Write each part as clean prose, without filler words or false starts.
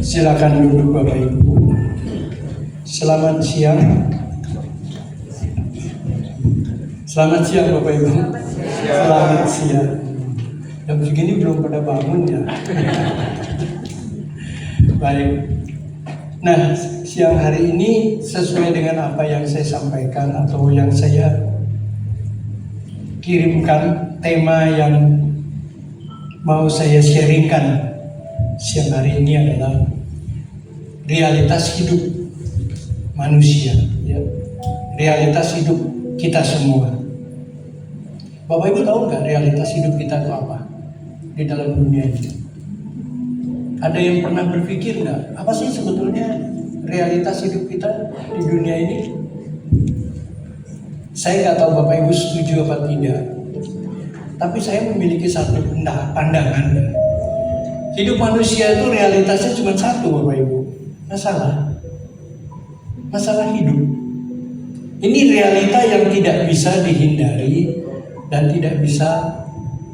Silakan duduk Bapak Ibu. Selamat siang. Selamat siang Bapak Ibu. Selamat siang. Jam segini belum pada bangun ya. Baik. Nah, siang hari ini sesuai dengan apa yang saya sampaikan atau yang saya kirimkan, tema yang mau saya sharingkan siang hari ini adalah realitas hidup manusia, ya. Realitas hidup kita semua. Bapak Ibu tahu nggak realitas hidup kita itu apa di dalam dunia ini? Ada yang pernah berpikir nggak, apa sih sebetulnya realitas hidup kita di dunia ini? Saya nggak tahu Bapak Ibu setuju apa tidak, tapi saya memiliki satu pandangan. Hidup manusia itu realitasnya cuma satu Bapak Ibu, masalah hidup. Ini realita yang tidak bisa dihindari dan tidak bisa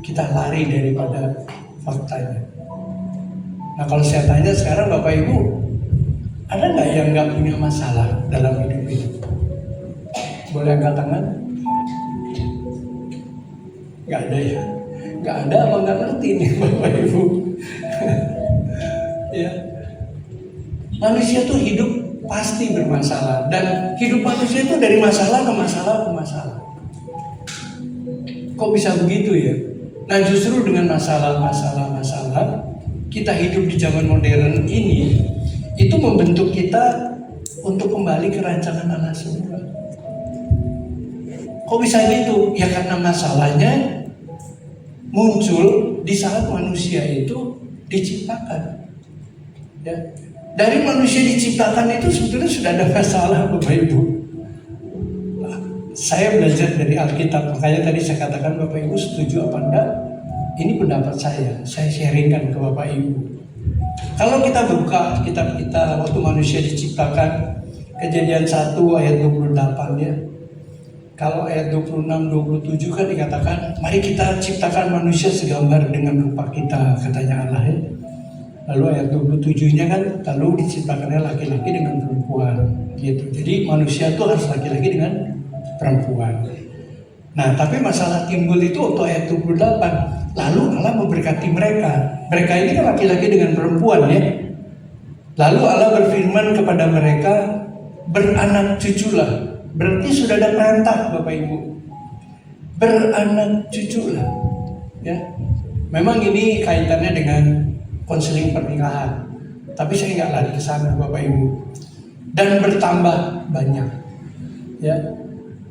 kita lari daripada faktanya. Nah, kalau saya tanya sekarang Bapak Ibu, ada nggak yang nggak punya masalah dalam hidup ini? Boleh angkat tangan? Nggak ada ya? Nggak ada apa nggak ngerti nih Bapak Ibu? Ya, manusia tuh hidup pasti bermasalah, dan hidup manusia itu dari masalah ke masalah ke masalah. Kok bisa begitu ya? Nah, justru dengan masalah kita hidup di zaman modern ini, itu membentuk kita untuk kembali ke rancangan Allah semula. Kok bisa gitu? Ya karena masalahnya muncul di saat manusia itu diciptakan. Ya. Dari manusia diciptakan itu sebetulnya sudah ada masalah Bapak Ibu. Saya belajar dari Alkitab, makanya tadi saya katakan Bapak Ibu setuju apa enggak? Ini pendapat saya sharingkan ke Bapak Ibu. Kalau kita buka kitab kita waktu manusia diciptakan, Kejadian 1 ayat 28 ya. Kalau ayat 26-27 kan dikatakan, mari kita ciptakan manusia segambar dengan rupa kita, katanya Allah ya. Lalu ayat 27-nya kan, lalu diciptakannya laki-laki dengan perempuan gitu. Jadi manusia itu harus laki-laki dengan perempuan. Nah, tapi masalah timbul itu waktu ayat 28. Lalu Allah memberkati mereka. Mereka ini kan laki-laki dengan perempuan ya. Lalu Allah berfirman kepada mereka, beranak cuculah. Berarti sudah ada perintah Bapak Ibu. Beranak cuculah. Ya. Memang ini kaitannya dengan konseling pernikahan. Tapi saya nggak lari ke sana Bapak Ibu. Dan bertambah banyak. Ya.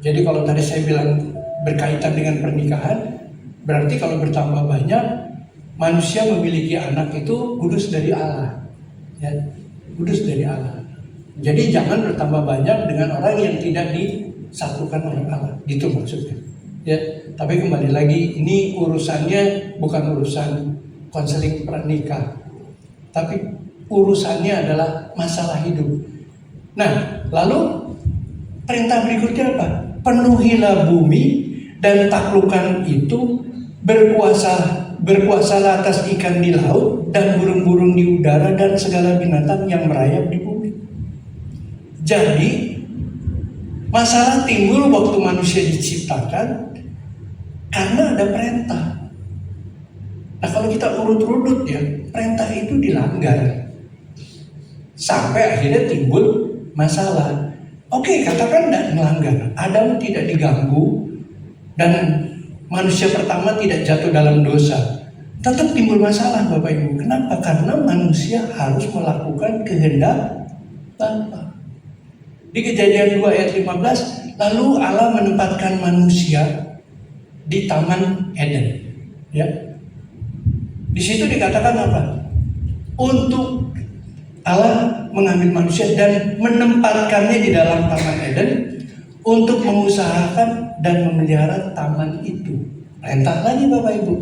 Jadi kalau tadi saya bilang berkaitan dengan pernikahan, berarti kalau bertambah banyak, manusia memiliki anak itu kudus dari Allah. Ya, kudus dari Allah. Jadi jangan bertambah banyak dengan orang yang tidak disatukan oleh Allah. Gitu maksudnya. Ya, tapi kembali lagi, ini urusannya bukan urusan konseling pernikah, tapi urusannya adalah masalah hidup. Nah, lalu perintah berikutnya apa? Penuhilah bumi dan taklukkan itu, berkuasalah atas ikan di laut dan burung-burung di udara dan segala binatang yang merayap di bumi. Jadi masalah timbul waktu manusia diciptakan karena ada perintah. Nah, kalau kita urut-urut ya, perintah itu dilanggar sampai akhirnya timbul masalah. Oke, katakan tidak melanggar, Adam tidak diganggu dan manusia pertama tidak jatuh dalam dosa. Tetap timbul masalah Bapak Ibu. Kenapa? Karena manusia harus melakukan kehendak Bapa. Di Kejadian 2 ayat 15, lalu Allah menempatkan manusia di Taman Eden. Ya. Di situ dikatakan apa? Untuk Allah mengambil manusia dan menempatkannya di dalam Taman Eden untuk mengusahakan dan memelihara taman itu. Perintah lagi Bapak Ibu.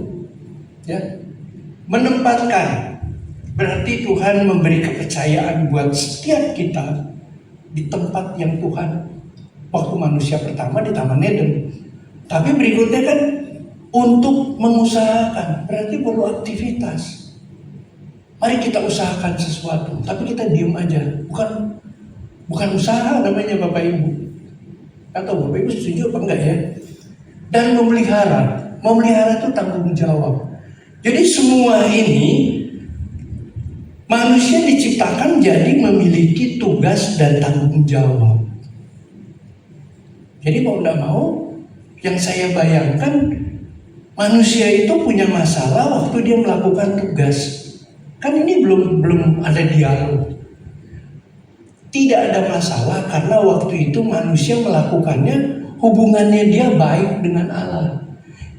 Ya. Menempatkan berarti Tuhan memberi kepercayaan buat setiap kita di tempat yang Tuhan waktu manusia pertama di Taman Eden. Tapi berikutnya kan untuk mengusahakan, berarti perlu aktivitas. Mari kita usahakan sesuatu, tapi kita diam aja. Bukan usaha namanya Bapak Ibu. Atau Bapak Ibu setuju apa enggak ya? Dan memelihara itu tanggung jawab. Jadi semua ini manusia diciptakan jadi memiliki tugas dan tanggung jawab. Jadi mau enggak mau, yang saya bayangkan manusia itu punya masalah waktu dia melakukan tugas. Kan ini belum ada dialog. Tidak ada masalah karena waktu itu manusia melakukannya, hubungannya dia baik dengan Allah.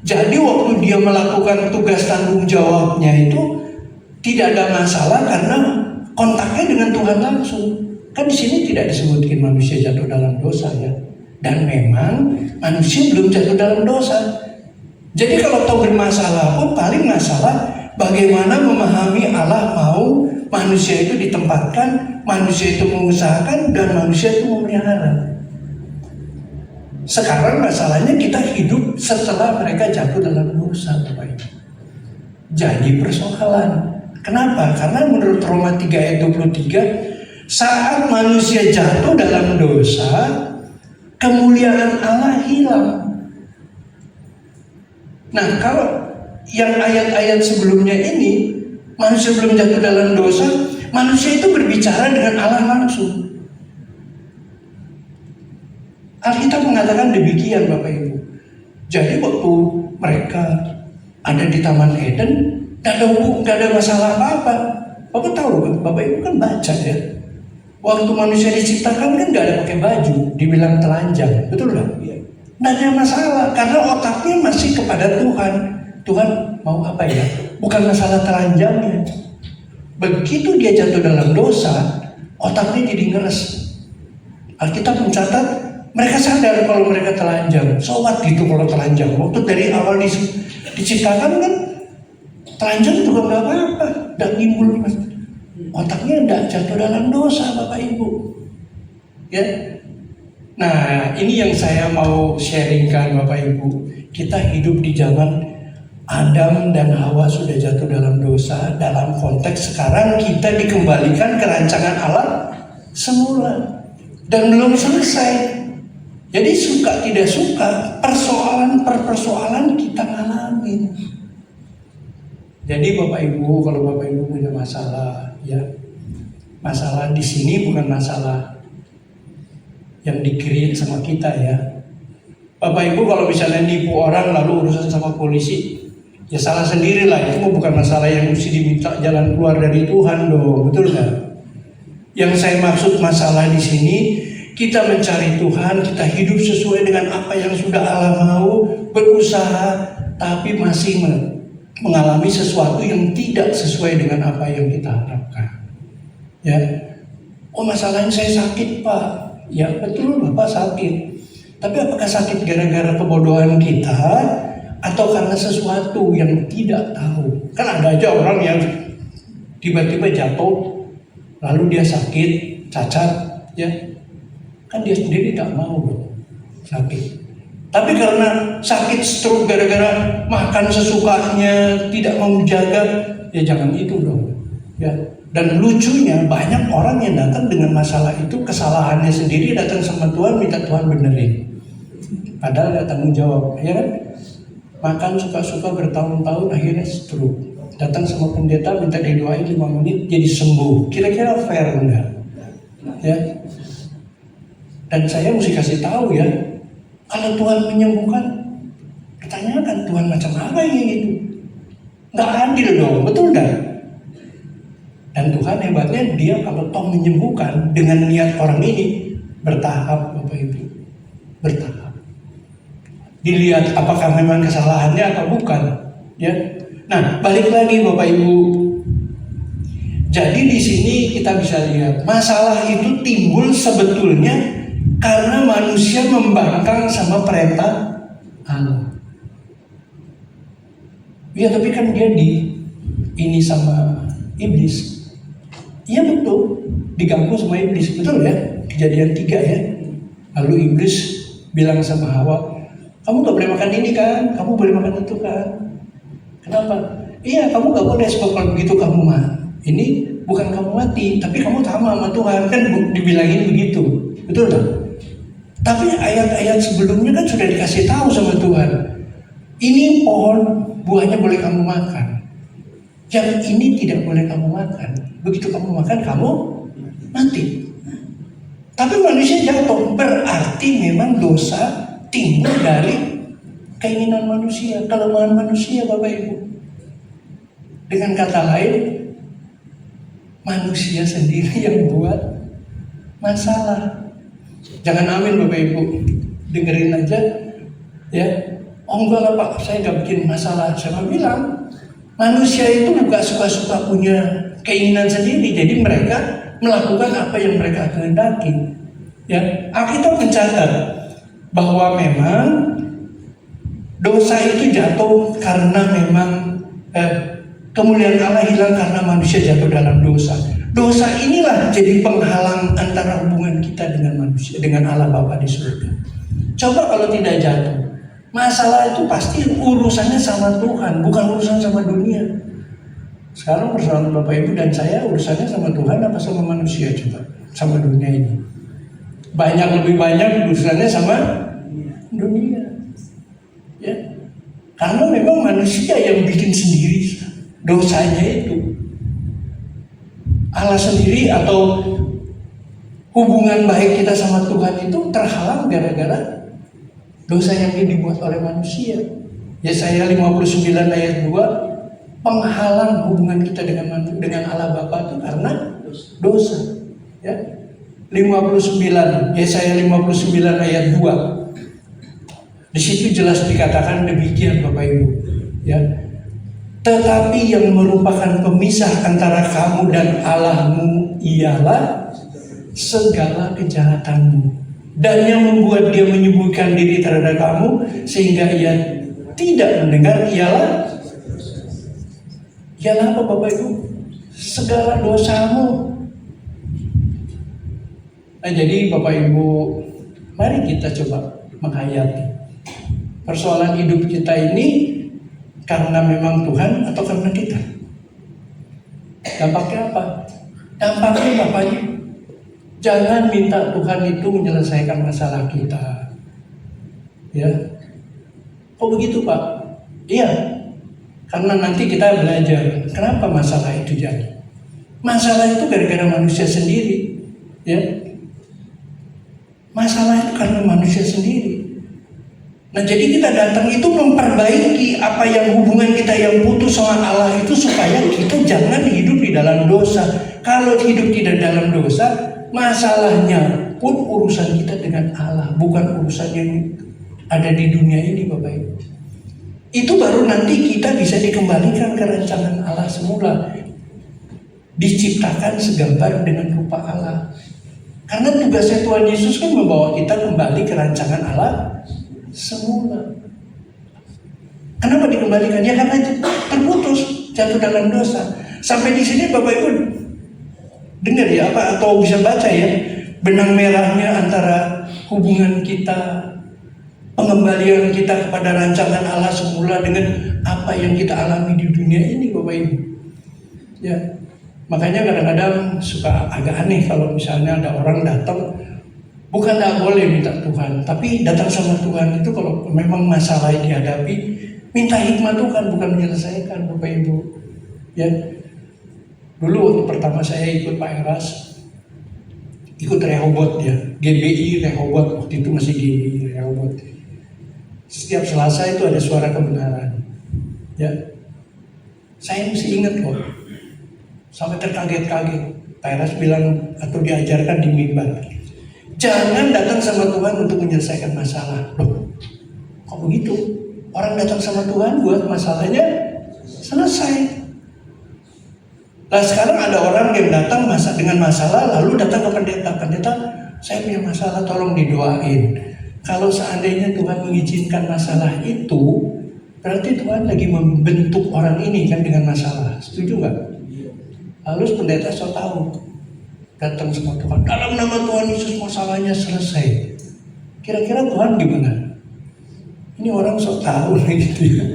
Jadi waktu dia melakukan tugas tanggung jawabnya itu tidak ada masalah karena kontaknya dengan Tuhan langsung. Kan di sini tidak disebutkan manusia jatuh dalam dosa ya. Dan memang manusia belum jatuh dalam dosa. Jadi kalau tahu bermasalah pun paling masalah bagaimana memahami Allah mau manusia itu ditempatkan, manusia itu mengusahakan, dan manusia itu memelihara. Sekarang masalahnya kita hidup setelah mereka jatuh dalam dosa, Bapak Ibu. Jadi persoalan. Kenapa? Karena menurut Roma 3 ayat 23, saat manusia jatuh dalam dosa, kemuliaan Allah hilang. Nah, kalau yang ayat-ayat sebelumnya ini, manusia belum jatuh dalam dosa, manusia itu berbicara dengan Allah langsung. Alkitab mengatakan demikian Bapak Ibu. Jadi waktu mereka ada di Taman Eden, gak ada masalah apa-apa. Bapak tahu kan, Bapak Ibu kan baca ya. Waktu manusia diciptakan kan gak ada pakai baju, dibilang telanjang, betul nggak? Nggak ada masalah, karena otaknya masih kepada Tuhan. Tuhan mau apa ya? Bukan masalah telanjangnya. Begitu dia jatuh dalam dosa, otaknya jadi ngeres. Alkitab mencatat mereka sadar kalau mereka telanjang. Sobat gitu kalau telanjang. Waktu dari awal diciptakan kan telanjang juga nggak apa-apa, nggak timbul. Otaknya nggak jatuh dalam dosa, Bapak Ibu. Ya. Nah, ini yang saya mau sharingkan Bapak Ibu. Kita hidup di zaman Adam dan Hawa sudah jatuh dalam dosa. Dalam konteks sekarang kita dikembalikan ke rancangan Allah semula. Dan belum selesai. Jadi suka tidak suka, persoalan per persoalan kita ngalamin. Jadi Bapak Ibu, kalau Bapak Ibu punya masalah, ya masalah di sini bukan masalah yang di-create sama kita ya. Bapak Ibu kalau misalnya nipu orang lalu urusan sama polisi, ya salah sendiri lah. Itu bukan masalah yang mesti diminta jalan keluar dari Tuhan dong, betul nggak? Yang saya maksud masalah di sini, kita mencari Tuhan, kita hidup sesuai dengan apa yang sudah Allah mau, berusaha, tapi masih mengalami sesuatu yang tidak sesuai dengan apa yang kita harapkan. Ya, oh masalahnya saya sakit Pak. Ya betul Bapak sakit. Tapi apakah sakit gara-gara kebodohan kita atau karena sesuatu yang tidak tahu? Kan ada aja orang yang tiba-tiba jatuh, lalu dia sakit, cacat, ya. Kan dia sendiri tidak mau sakit. Tapi karena sakit stroke gara-gara makan sesukanya, tidak mau menjaga, ya jangan itu dong. Ya. Dan lucunya banyak orang yang datang dengan masalah itu, kesalahannya sendiri, datang sama Tuhan minta Tuhan benerin. Padahal gak tanggung jawab, ya kan? Makan suka-suka bertahun-tahun akhirnya stroke. Datang sama pendeta minta didoain 5 menit jadi sembuh. Kira-kira fair enggak? Ya. Dan saya mesti kasih tahu ya, kalau Tuhan menyembuhkan, pertanyakan Tuhan macam apa yang itu? Nggak adil dong, betul nggak? Dan Tuhan hebatnya dia kalau toh menyembuhkan dengan niat orang ini bertahap Bapak Ibu, bertahap. Dilihat apakah memang kesalahannya atau bukan, ya. Nah balik lagi Bapak Ibu. Jadi di sini kita bisa lihat masalah itu timbul sebetulnya karena manusia membangkang sama perintah Allah. Ya tapi kan dia ini sama iblis. Iya betul, diganggu sama iblis, betul ya? Kejadian 3 ya. Lalu iblis bilang sama Hawa, kamu gak boleh makan ini kan? Kamu boleh makan itu kan? Kenapa? Iya kamu gak boleh sebab kalau begitu kamu ini bukan kamu mati, tapi kamu sama Tuhan. Kan dibilangin begitu, betul nggak? Tapi ayat-ayat sebelumnya kan sudah dikasih tahu sama Tuhan, ini pohon buahnya boleh kamu makan, yang ini tidak boleh kamu makan. Begitu kamu makan, kamu mati. Tapi manusia jatuh, berarti memang dosa timbul dari keinginan manusia, kelemahan manusia, Bapak Ibu. Dengan kata lain, manusia sendiri yang buat masalah. Jangan amin Bapak Ibu, dengerin aja ya. Oh enggak lah Pak, saya nggak bikin masalah. Saya bilang, manusia itu bukan suka-suka punya keinginan sendiri, jadi mereka melakukan apa yang mereka kehendaki. Ya, Alkitab mencatat bahwa memang dosa itu jatuh karena memang kemuliaan Allah hilang karena manusia jatuh dalam dosa. Dosa inilah jadi penghalang antara hubungan kita dengan manusia, dengan Allah Bapa di surga. Coba kalau tidak jatuh, masalah itu pasti urusannya sama Tuhan, bukan urusan sama dunia. Sekarang persoalan Bapak Ibu dan saya urusannya sama Tuhan apa sama manusia? Coba, sama dunia ini. Lebih banyak urusannya sama dunia. Ya. Karena memang manusia yang bikin sendiri dosanya itu. Allah sendiri atau hubungan baik kita sama Tuhan itu terhalang gara-gara dosa yang dibuat oleh manusia. Yesaya 59 ayat 2, penghalang hubungan kita dengan Allah Bapa itu karena dosa. Ya. 59, Yesaya 59 ayat 2. Di situ jelas dikatakan demikian Bapak Ibu. Ya. Tetapi yang merupakan pemisah antara kamu dan Allahmu ialah segala kejahatanmu, dan yang membuat dia menyembunyikan diri terhadap kamu sehingga ia tidak mendengar ialah apa Bapak Ibu? Segala dosamu. Nah, jadi Bapak Ibu, mari kita coba menghayati persoalan hidup kita ini karena memang Tuhan atau karena kita. Dampaknya apa? Dampaknya Bapak Ibu, jangan minta Tuhan itu menyelesaikan masalah kita. Ya. Kok begitu Pak? Iya. Karena nanti kita belajar kenapa masalah itu jadi. Masalah itu gara-gara manusia sendiri. Ya. Masalah itu karena manusia sendiri. Nah, jadi kita datang itu memperbaiki apa yang hubungan kita yang putus sama Allah itu supaya kita jangan hidup di dalam dosa. Kalau hidup tidak dalam dosa, masalahnya pun urusan kita dengan Allah, bukan urusan yang ada di dunia ini, Bapak Ibu. Itu baru nanti kita bisa dikembalikan ke rancangan Allah semula. Diciptakan segambar dengan rupa Allah. Karena tugasnya Tuhan Yesus kan membawa kita kembali ke rancangan Allah semula. Kenapa dikembalikan? Ya karena itu terputus, jatuh dalam dosa. Sampai di sini Bapak Ibu dengar ya apa atau bisa baca ya benang merahnya antara hubungan kita, pengembalian kita kepada rancangan Allah semula dengan apa yang kita alami di dunia ini, Bapak Ibu. Ya, makanya kadang-kadang suka agak aneh kalau misalnya ada orang datang, bukan tidak boleh minta Tuhan, tapi datang sama Tuhan itu kalau memang masalah yang dihadapi, minta hikmat Tuhan, bukan menyelesaikan, Bapak Ibu. Ya, dulu waktu pertama saya ikut Pak Eras, ikut Rehobot ya, GBI Rehobot, waktu itu masih GBI Rehobot. Setiap Selasa itu ada suara kebenaran. Ya, saya mesti ingat kok, sampai terkaget-kaget. Pak Eras bilang atau diajarkan di mimbar, jangan datang sama Tuhan untuk menyelesaikan masalah. Loh, kok begitu? Orang datang sama Tuhan buat masalahnya selesai. Nah sekarang ada orang yang datang dengan masalah lalu datang ke pendeta, saya punya masalah, tolong didoain. Kalau seandainya Tuhan mengizinkan masalah itu, berarti Tuhan lagi membentuk orang ini kan dengan masalah. Setuju nggak? Lalu pendeta so tahu, datang sama Tuhan, dalam nama Tuhan Yesus masalahnya selesai. Kira-kira Tuhan gimana? Ini orang so tahu gitu ya.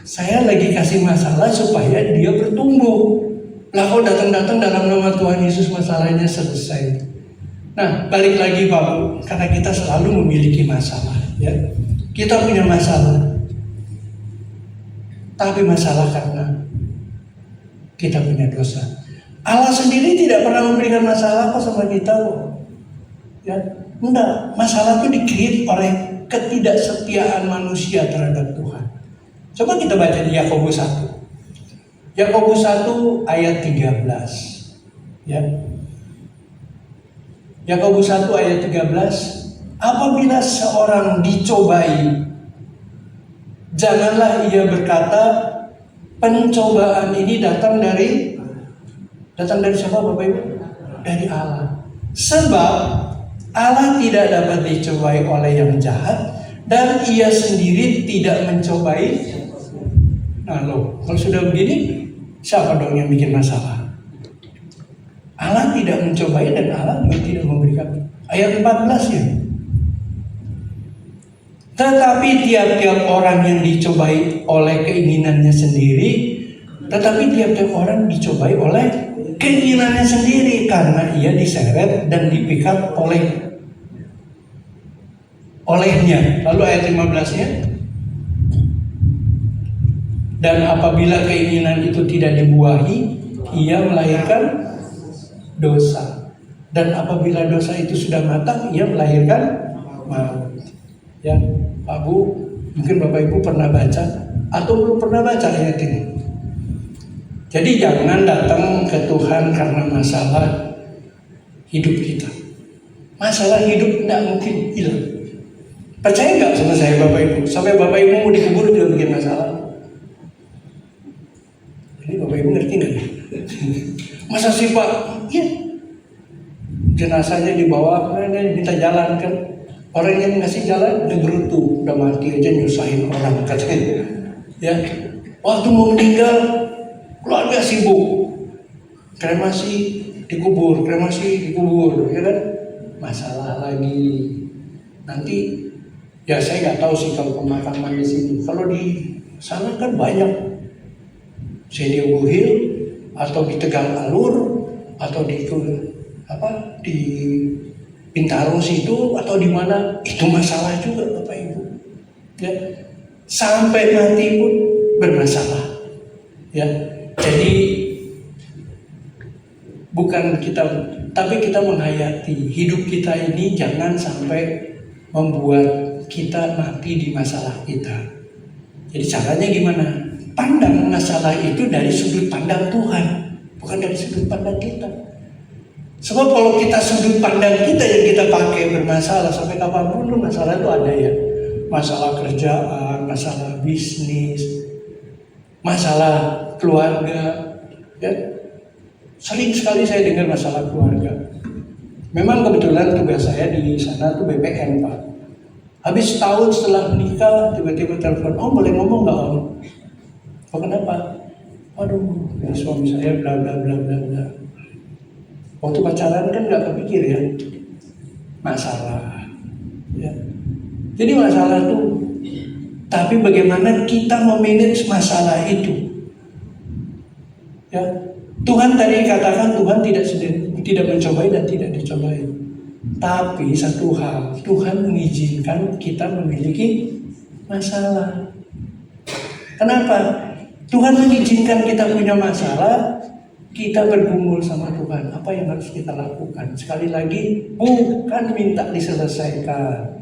Saya lagi kasih masalah supaya dia bertumbuh. Lah kok datang-datang dalam nama Tuhan Yesus masalahnya selesai. Nah, balik lagi Bapak, karena kita selalu memiliki masalah, ya. Kita punya masalah. Tapi masalah karena kita punya dosa. Allah sendiri tidak pernah memberikan masalah kok sama kita kok. Ya, enggak. Masalah itu di-create oleh ketidaksetiaan manusia terhadap Tuhan. Coba kita baca di Yakobus 1. Yakobus 1 ayat 13. Ya. Yakobus 1 ayat 13, apabila seorang dicobai, janganlah ia berkata, pencobaan ini datang dari siapa Bapak Ibu? Dari Allah. Sebab Allah tidak dapat dicobai oleh yang jahat, dan ia sendiri tidak mencobai. Nah loh, kalau sudah begini, siapa dong yang bikin masalah? Allah tidak mencobai dan Allah juga tidak memberikan. Ayat 14 ya. Tetapi tiap-tiap orang yang dicobai oleh keinginannya sendiri, karena ia diseret dan dipikat olehnya. Lalu ayat 15-nya. Dan apabila keinginan itu tidak dibuahi, ia melahirkan dosa. Dan apabila dosa itu sudah matang, ia melahirkan maut. Ya, Pak Bu, mungkin Bapak Ibu pernah baca atau belum pernah baca ayat ini. Jadi jangan datang ke Tuhan karena masalah hidup kita. Masalah hidup tidak mungkin hilang. Percaya nggak sama saya Bapak Ibu? Sampai Bapak Ibu mau dikubur juga bikin masalah. Ini Bapak Ibu ngerti nggak? Masa sih Pak? Iya. Jenazahnya dibawa, minta jalan kan. Orang yang ngasih jalan udah gerutu, udah mati aja nyusahin orang katanya. Ya, waktu mau meninggal keluarga sibuk, kremasi dikubur, ya kan? Masalah lagi. Nanti ya saya nggak tahu sih kalau pemakaman di sini. Kalau di sana kan banyak. Sedio Buhil atau di Tegal Alur atau di Bintaro situ atau di mana, itu masalah juga Bapak Ibu. Ya, sampai mati pun bermasalah. Ya, jadi bukan kita, tapi kita menghayati hidup kita ini jangan sampai membuat kita mati di masalah kita. Jadi caranya gimana? Pandang masalah itu dari sudut pandang Tuhan, bukan dari sudut pandang kita. Sebab kalau kita sudut pandang kita yang kita pakai bermasalah, sampai kapanpun masalah itu ada ya. Masalah kerjaan, masalah bisnis, masalah keluarga. Ya. Sering sekali saya dengar masalah keluarga. Memang kebetulan tugas saya di sana tuh BPN Pak. Habis tahun setelah menikah tiba-tiba telepon, Om boleh ngomong nggak Om? Oh kenapa? Waduh, ya suami saya bla bla bla bla bla. Waktu pacaran kan nggak kepikir ya masalah, ya. Jadi masalah itu, tapi bagaimana kita memanage masalah itu? Ya, Tuhan tadi katakan Tuhan tidak mencobai dan tidak dicobai. Tapi satu hal, Tuhan mengizinkan kita memiliki masalah. Kenapa? Tuhan mengizinkan kita punya masalah. Kita bergumul sama Tuhan, apa yang harus kita lakukan? Sekali lagi, bukan minta diselesaikan.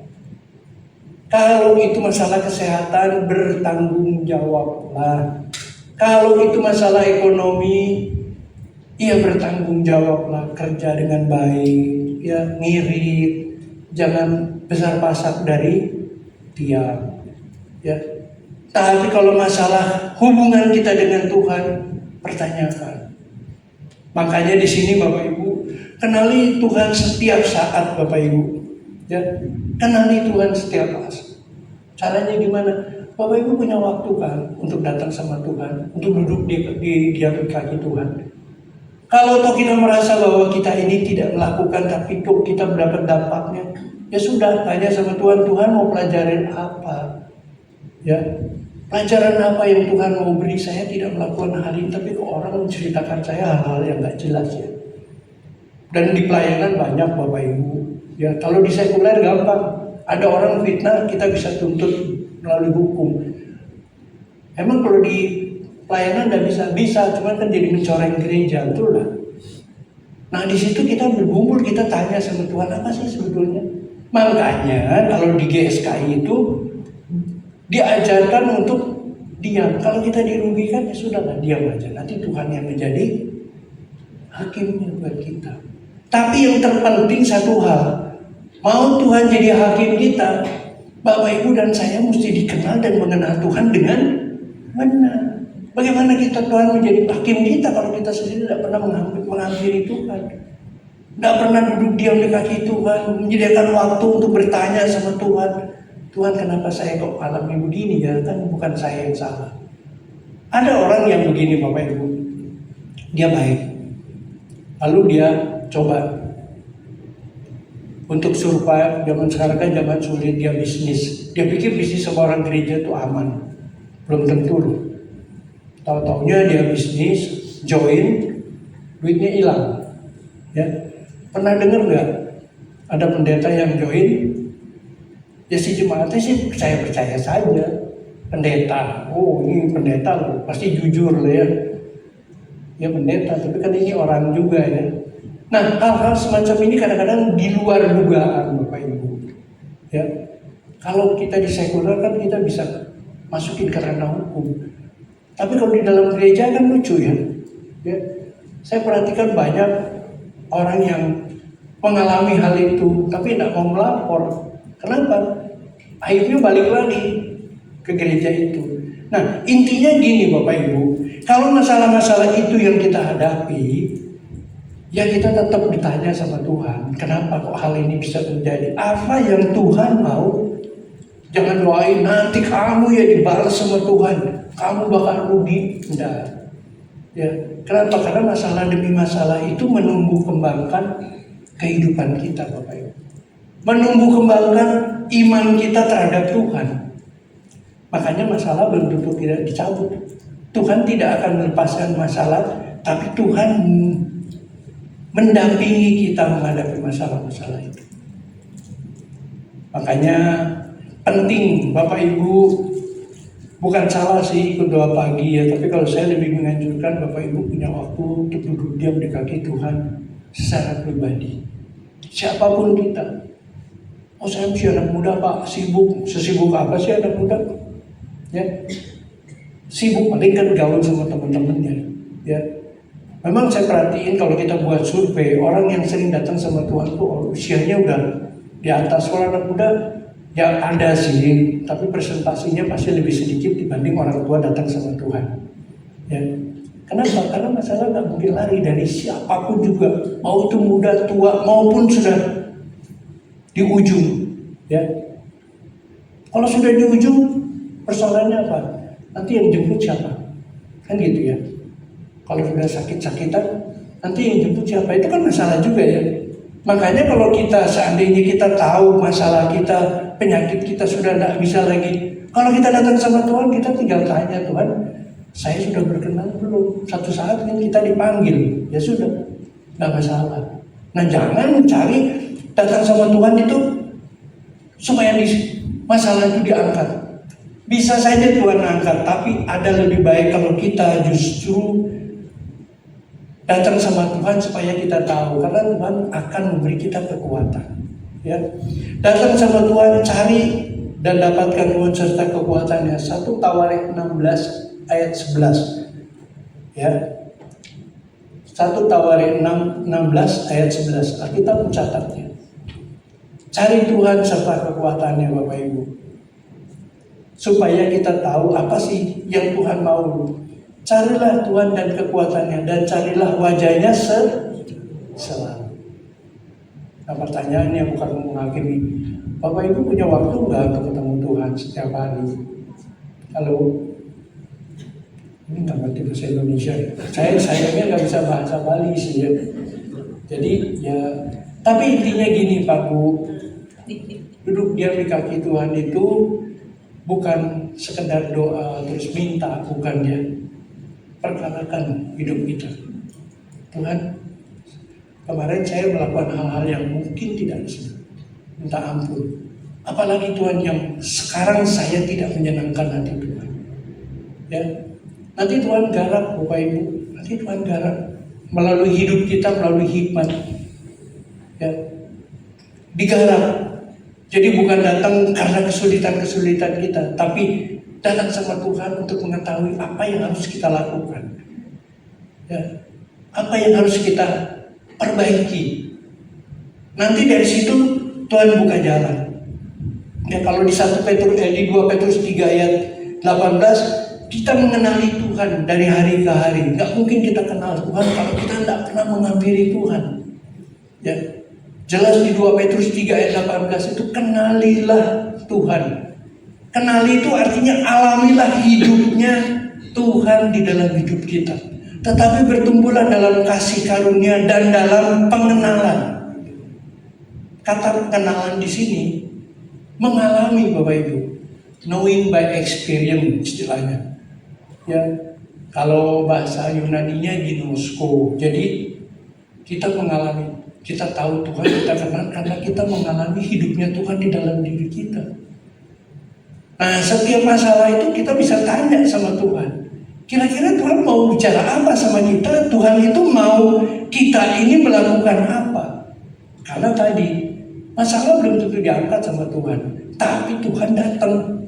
Kalau itu masalah kesehatan, bertanggung jawablah. Kalau itu masalah ekonomi, ya bertanggung jawablah. Kerja dengan baik, ya ngirit, jangan besar pasak dari tiang. Ya. Tapi kalau masalah hubungan kita dengan Tuhan, pertanyakan. Makanya di sini Bapak Ibu, kenali Tuhan setiap saat Bapak Ibu. Ya, kenali Tuhan setiap saat. Caranya gimana? Bapak Ibu punya waktu kan untuk datang sama Tuhan, untuk duduk di kaki Tuhan. Kalau toh kita merasa bahwa kita ini tidak melakukan tapi kok kita mendapat dampaknya, ya sudah tanya sama Tuhan, Tuhan mau pelajarin apa? Ya, Pelajaran apa yang Tuhan mau beri? Saya tidak melakukan hal ini, tapi kok orang menceritakan saya hal-hal yang gak jelas ya. Dan di pelayanan banyak Bapak Ibu. Ya, kalau di sekuler gampang. Ada orang fitnah, kita bisa tuntut melalui hukum. Emang kalau di pelayanan nggak bisa, cuma kan jadi mencoreng gereja, betul lah. Nah di situ kita bergumul, kita tanya sama Tuhan apa sih sebetulnya. Makanya kalau di GSKI itu diajarkan untuk diam. Kalau kita dirugikan ya sudahlah, diam aja. Nanti Tuhan yang menjadi hakimnya buat kita. Tapi yang terpenting satu hal, mau Tuhan jadi hakim kita, Bapak Ibu dan saya mesti dikenal dan mengenal Tuhan dengan benar. Bagaimana kita Tuhan menjadi hakim kita kalau kita sendiri tidak pernah menghampiri Tuhan, tidak pernah duduk diam di kaki Tuhan, menyediakan waktu untuk bertanya sama Tuhan. Tuhan, kenapa saya kok alami begini ya? Kan bukan saya yang salah. Ada orang yang begini Bapak Ibu, dia baik, lalu dia coba untuk survive. Zaman sekarang kan zaman sulit, dia bisnis. Dia pikir bisnis sama orang gereja itu aman. Belum tentu loh. Tahu-taunya dia bisnis, join, duitnya hilang. Ya, pernah dengar nggak? Ada pendeta yang join, ya si jemaatnya sih percaya saja. Pendeta, oh ini pendeta loh, pasti jujur lah ya. Ya pendeta, tapi kan ini orang juga ya. Nah hal-hal semacam ini kadang-kadang di luar dugaan Bapak Ibu. Ya, kalau kita di sekuler kan kita bisa masukin ke ranah hukum. Tapi kalau di dalam gereja kan lucu ya. Ya, saya perhatikan banyak orang yang mengalami hal itu, tapi tidak mau melapor. Kenapa? Akhirnya balik lagi ke gereja itu. Nah, intinya gini Bapak Ibu, kalau masalah-masalah itu yang kita hadapi, ya kita tetap bertanya sama Tuhan, kenapa kok hal ini bisa terjadi? Apa yang Tuhan mau? Jangan doain nanti kamu ya dibalas sama Tuhan, kamu bakal rugi. Enggak. Ya, kenapa? Karena masalah demi masalah itu menumbuh kembangkan kehidupan kita Bapak Ibu. Menumbuh kembangkan iman kita terhadap Tuhan. Makanya masalah belum tentu tidak dicabut. Tuhan tidak akan melepaskan masalah, tapi Tuhan mendampingi kita menghadapi masalah-masalah itu. Makanya penting Bapak Ibu, bukan salah sih ikut doa pagi ya, tapi kalau saya lebih menganjurkan Bapak Ibu punya waktu untuk duduk diam di kaki Tuhan secara pribadi. Siapapun kita. Oh saya masih anak muda Pak, sibuk. Sesibuk apa sih anak muda? Ya, sibuk paling kan gaul sama teman-temannya. Ya, memang saya perhatiin kalau kita buat survei, orang yang sering datang sama Tuhan tuh usianya udah di atas. Kalau anak muda ya ada sih, tapi presentasinya pasti lebih sedikit dibanding orang tua datang sama Tuhan. Ya, kenapa? Karena masalah nggak mungkin lari dari siapapun juga, mau itu muda, tua, maupun sudah di ujung. Ya, kalau sudah di ujung, persoalannya apa? Nanti yang jemput siapa? Kan gitu ya. Kalau sudah sakit-sakitan, nanti yang jemput siapa? Itu kan masalah juga ya. Makanya kalau kita seandainya kita tahu masalah kita, penyakit kita sudah tidak bisa lagi, kalau kita datang sama Tuhan, kita tinggal tanya, Tuhan, saya sudah berkenan belum? Satu saat kan kita dipanggil, ya sudah, nggak masalah. Nah jangan cari datang sama Tuhan itu supaya masalah itu diangkat. Bisa saja Tuhan angkat, tapi ada lebih baik kalau kita justru datang sama Tuhan supaya kita tahu, karena Tuhan akan memberi kita kekuatan. Ya, datang sama Tuhan, cari dan dapatkan Tuhan serta kekuatannya. 1 Tawarik 16 ayat 11. Ya, 1 Tawarik 16 ayat 11. Alkitab mencatatnya. Cari Tuhan serta kekuatannya Bapak Ibu, supaya kita tahu apa sih yang Tuhan mau. Carilah Tuhan dan kekuatannya, dan carilah wajahnya selalu. Nah pertanyaannya bukan menghakimi. Bapak Ibu punya waktu nggak untuk ketemu Tuhan setiap hari? Halo? Ini nggak ngerti bahasa Indonesia. Sayangnya nggak bisa bahasa Bali sih ya. Jadi ya, tapi intinya gini Pak Bu, duduk diam di kaki Tuhan itu bukan sekedar doa terus minta, bukan ya. Perkarakan hidup kita. Tuhan, kemarin saya melakukan hal-hal yang mungkin tidak bisa. Minta ampun. Apalagi Tuhan yang sekarang saya tidak menyenangkan hati Tuhan. Ya, nanti Tuhan garap, Bapak Ibu. Nanti Tuhan garap melalui hidup kita, melalui hikmat. Ya, digarap. Jadi bukan datang karena kesulitan-kesulitan kita, tapi datang sama Tuhan untuk mengetahui apa yang harus kita lakukan. Ya, apa yang harus kita perbaiki. Nanti dari situ Tuhan buka jalan. Ya, kalau di 2 Petrus 3 ayat 18, kita mengenali Tuhan dari hari ke hari. Nggak mungkin kita kenal Tuhan kalau kita nggak pernah menghampiri Tuhan. Ya, jelas di 2 Petrus 3 ayat 18 itu kenalilah Tuhan. Kenali itu artinya alamilah hidupnya Tuhan di dalam hidup kita. Tetapi bertumbuhlah dalam kasih karunia dan dalam pengenalan. Kata pengenalan di sini mengalami, Bapak Ibu. Knowing by experience istilahnya. Ya, kalau bahasa Yunaninya ginosko. Jadi kita mengalami, kita tahu Tuhan, kita kenal karena kita mengalami hidupnya Tuhan di dalam diri kita. Nah, setiap masalah itu kita bisa tanya sama Tuhan. Kira-kira Tuhan mau bicara apa sama kita? Tuhan itu mau kita ini melakukan apa? Karena tadi masalah belum tentu diangkat sama Tuhan, tapi Tuhan datang.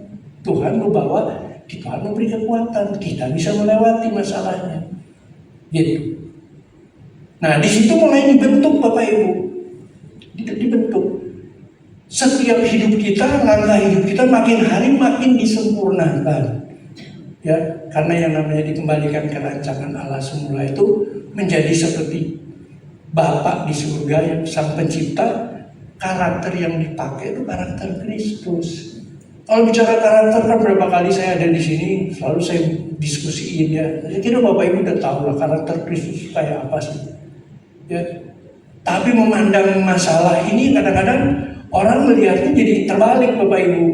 Tuhan membawa, Tuhan memberi kekuatan, kita bisa melewati masalahnya. Gitu. Nah, di situ mulai dibentuk, Bapak Ibu. Dibentuk. Setiap hidup kita, langkah hidup kita makin hari makin disempurnakan. Ya, karena yang namanya dikembalikan ke rancangan Allah semula itu menjadi seperti Bapa di surga yang Sang Pencipta. Karakter yang dipakai itu karakter Kristus. Kalau bicara karakter kan berapa kali saya ada di sini selalu saya diskusiin ya. Saya kira Bapak Ibu udah tahu lah karakter Kristus kayak apa sih. Ya. Tapi memandang masalah ini kadang-kadang orang melihatnya jadi terbalik, Bapak Ibu.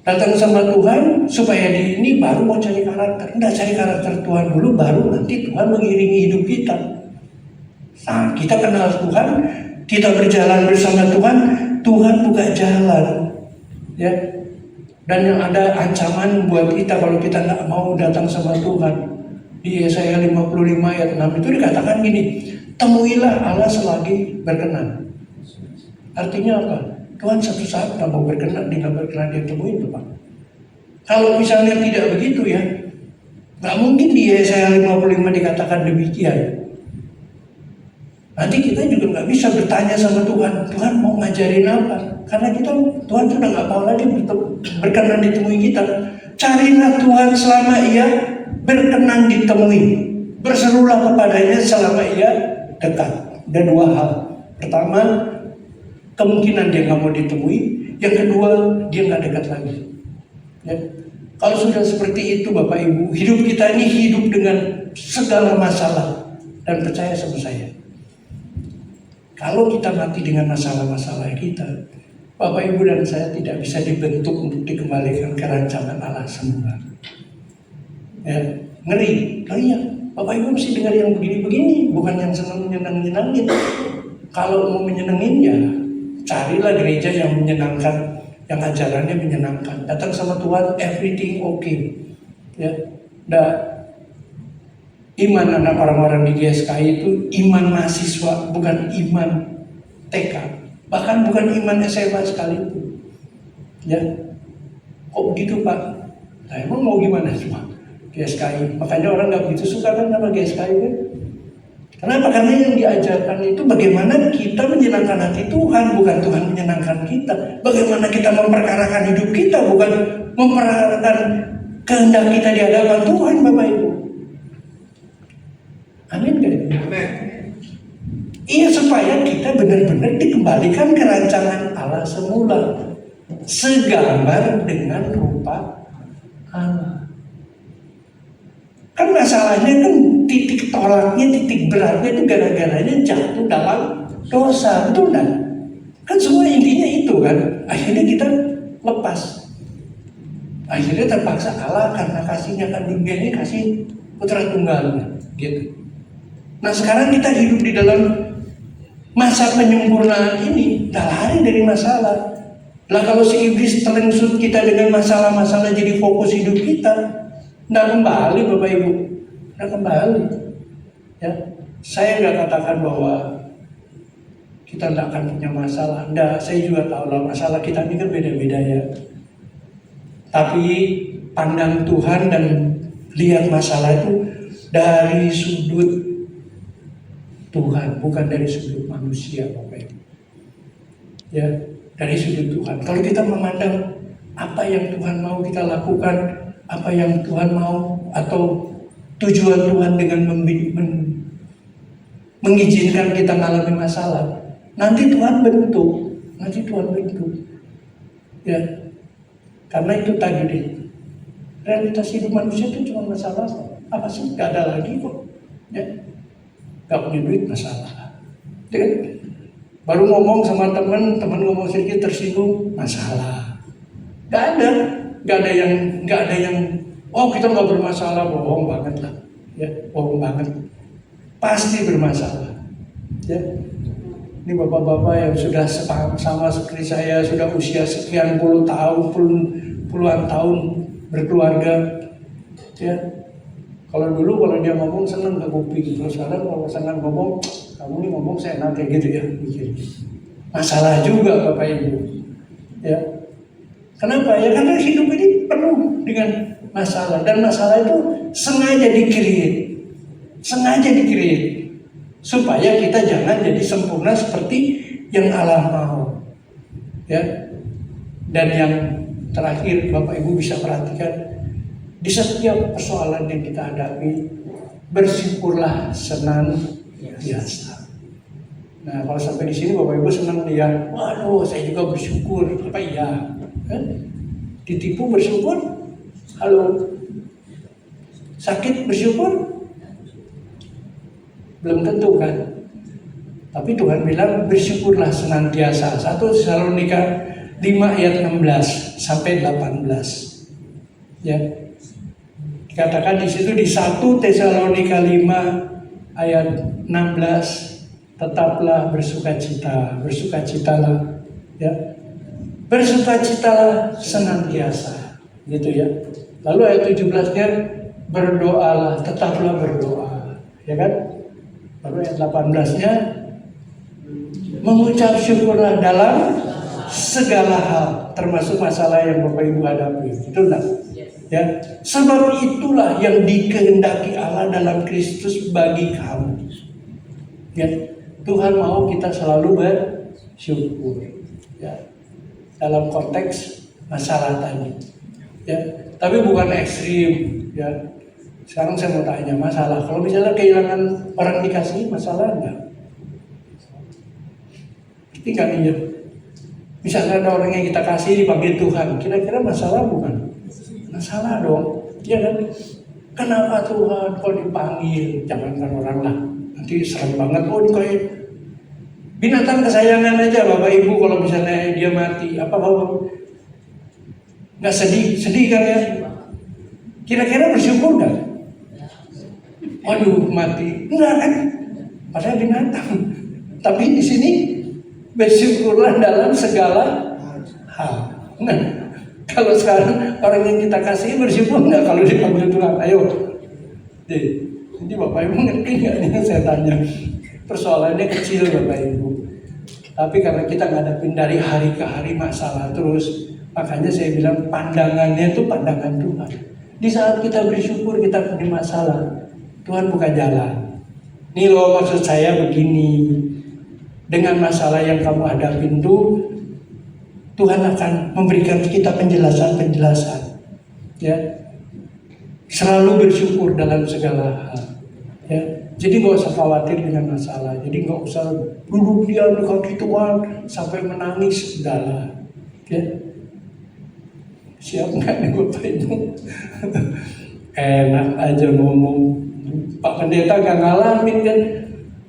Datang sama Tuhan supaya di ini baru mau cari karakter. Enggak, cari karakter Tuhan dulu, baru nanti Tuhan mengiringi hidup kita. Nah, kita kenal Tuhan, kita berjalan bersama Tuhan, Tuhan buka jalan. Ya. Dan yang ada ancaman buat kita kalau kita nggak mau datang sama Tuhan. Di Yesaya 55 ayat 6 itu dikatakan gini, temuilah Allah selagi berkenan. Artinya apa? Tuhan satu saat nggak mau berkenan, dia nggak berkenan dia temuin tuh Pak. Kalau misalnya tidak begitu ya, nggak mungkin di Yesaya 55 dikatakan demikian. Nanti kita juga nggak bisa bertanya sama Tuhan, Tuhan mau ngajarin apa? Karena Tuhan sudah nggak mau lagi berkenan ditemui kita. Carilah Tuhan selama Ia berkenan ditemui. Berserulah kepadanya selama Ia dekat. Ada dua hal. Pertama, kemungkinan dia nggak mau ditemui. Yang kedua, dia nggak dekat lagi. Ya. Kalau sudah seperti itu, Bapak Ibu, hidup kita ini hidup dengan segala masalah. Dan percaya sama saya, kalau kita mati dengan masalah-masalah kita, Bapak Ibu dan saya tidak bisa dibentuk untuk dikembalikan ke rancangan Allah semula. Ya, ngeri. Oh iya, Bapak Ibu mesti dengar yang begini-begini, bukan yang senang menyenangin. Kalau mau menyenangin ya, carilah gereja yang menyenangkan, yang ajarannya menyenangkan. Datang sama Tuhan, everything okay. Ya, iman anak orang-orang di GSKI itu iman mahasiswa, bukan iman TK, bahkan bukan iman SMA sekalipun. Ya, kok begitu Pak? Nah, emang mau gimana cuma GSKI? Makanya orang nggak begitu suka kan sama GSKI kan? Kenapa? Karena yang diajarkan itu bagaimana kita menyenangkan hati Tuhan, bukan Tuhan menyenangkan kita. Bagaimana kita memperkarakan hidup kita, bukan memperkarakan kehendak kita di hadapan Tuhan, Bapak Ibu. Amin kan? Amin. Iya, supaya kita benar-benar dikembalikan ke rancangan Allah semula, segambar dengan rupa Allah. Kan masalahnya kan titik tolaknya, titik beratnya itu gara-garanya jatuh dalam dosa, betul kan? Kan semua intinya itu kan. Akhirnya kita lepas. Akhirnya terpaksa kalah karena kasihnya kan dunia ini kasih putra tunggalnya, gitu. Nah sekarang kita hidup di dalam masa penyempurnaan ini, tak lari dari masalah. Lah kalau si iblis telengsut kita dengan masalah-masalah jadi fokus hidup kita, nggak kembali Bapak Ibu, nggak kembali. Ya, saya nggak katakan bahwa kita tidak akan punya masalah. Nggak, saya juga tahu lah masalah kita ini kan beda-beda ya. Tapi pandang Tuhan dan lihat masalah itu dari sudut Tuhan, bukan dari sudut manusia, Bapak Ibu. Ya, dari sudut Tuhan. Kalau kita memandang apa yang Tuhan mau kita lakukan, apa yang Tuhan mau atau tujuan Tuhan dengan mengizinkan kita mengalami masalah, nanti Tuhan bentuk, ya, karena itu tadi deh, realitas hidup manusia itu cuma masalah, apa sih? Gak ada lagi kok, ya, gak punya duit masalah, ya kan? Baru ngomong sama teman ngomong sedikit tersinggung, masalah, gak ada yang, oh kita nggak bermasalah, bohong banget lah, ya, bohong banget. Pasti bermasalah. Ya. Ini bapak-bapak yang sudah sama seperti saya, sudah usia sekian puluhan tahun berkeluarga. Ya. Kalau dulu kalau dia ngomong senang ke kuping, terus sekarang kalau senang ngomong, kamu ini ngomong saya enak kayak gitu ya, mikir. Masalah juga Bapak Ibu. Ya. Kenapa? Ya karena hidup ini penuh dengan masalah, dan masalah itu sengaja di-create supaya kita jangan jadi sempurna seperti yang Allah mau, ya. Dan yang terakhir Bapak Ibu bisa perhatikan, di setiap persoalan yang kita hadapi, bersyukurlah senantiasa. Nah kalau sampai di sini Bapak Ibu senang ya, waduh saya juga bersyukur, apa iya? Ditipu bersyukur, halo, sakit bersyukur. Belum tentu kan. Tapi Tuhan bilang bersyukurlah senantiasa. 1 Tesalonika 5 ayat 16 sampai 18. Ya. Dikatakan di situ di 1 Tesalonika 5 ayat 16, tetaplah bersukacitalah, ya. Bersukacitalah senantiasa, gitu ya. Lalu ayat 17-nya berdoalah, tetaplah berdoa, ya kan? Lalu ayat 18-nya mengucap syukurlah dalam segala hal, termasuk masalah yang Bapak Ibu hadapi. Betul tak? Ya, sebab itulah yang dikehendaki Allah dalam Kristus bagi kamu. Ya, Tuhan mau kita selalu bersyukur. Ya, dalam konteks masalah tadi. Ya, tapi bukan ekstrim. Ya. Sekarang saya mau tanya masalah, kalau misalnya kehilangan orang dikasih, masalah enggak? Ngerti nggak nih ya? Misalnya ada orang yang kita kasih dipanggil Tuhan, kira-kira masalah bukan? Masalah dong, ya kan? Kenapa Tuhan kalau dipanggil? Jangankan orang lah, nanti serem banget. Oh ini kayak binatang kesayangan aja Bapak Ibu, kalau misalnya dia mati, apa kalau nggak sedih kan ya? Kira-kira bersyukur nggak? Waduh mati, enggak kan? Padahal binatang. Tapi di sini bersyukurlah dalam segala hal. Nah, kalau sekarang orang yang kita kasih bersyukur nggak kalau dipanggil Tuhan? Ayo, jadi Bapak Ibu ngerti nggak nih yang saya tanya? Persoalannya kecil Bapak Ibu. Tapi karena kita ngadapin dari hari ke hari masalah terus, makanya saya bilang pandangannya itu pandangan Tuhan. Di saat kita bersyukur kita punya masalah, Tuhan buka jalan. Nih loh maksud saya begini, dengan masalah yang kamu hadapin tuh, Tuhan akan memberikan kita penjelasan. Ya, selalu bersyukur dalam segala hal. Ya, jadi nggak usah khawatir dengan masalah. Jadi nggak usah duduk diam di kaki Tuhan sampai menangis segala. Ya, siap nggak nih Bapak Ibu? Enak aja ngomong. Pak Pendeta gak ngalamin kan,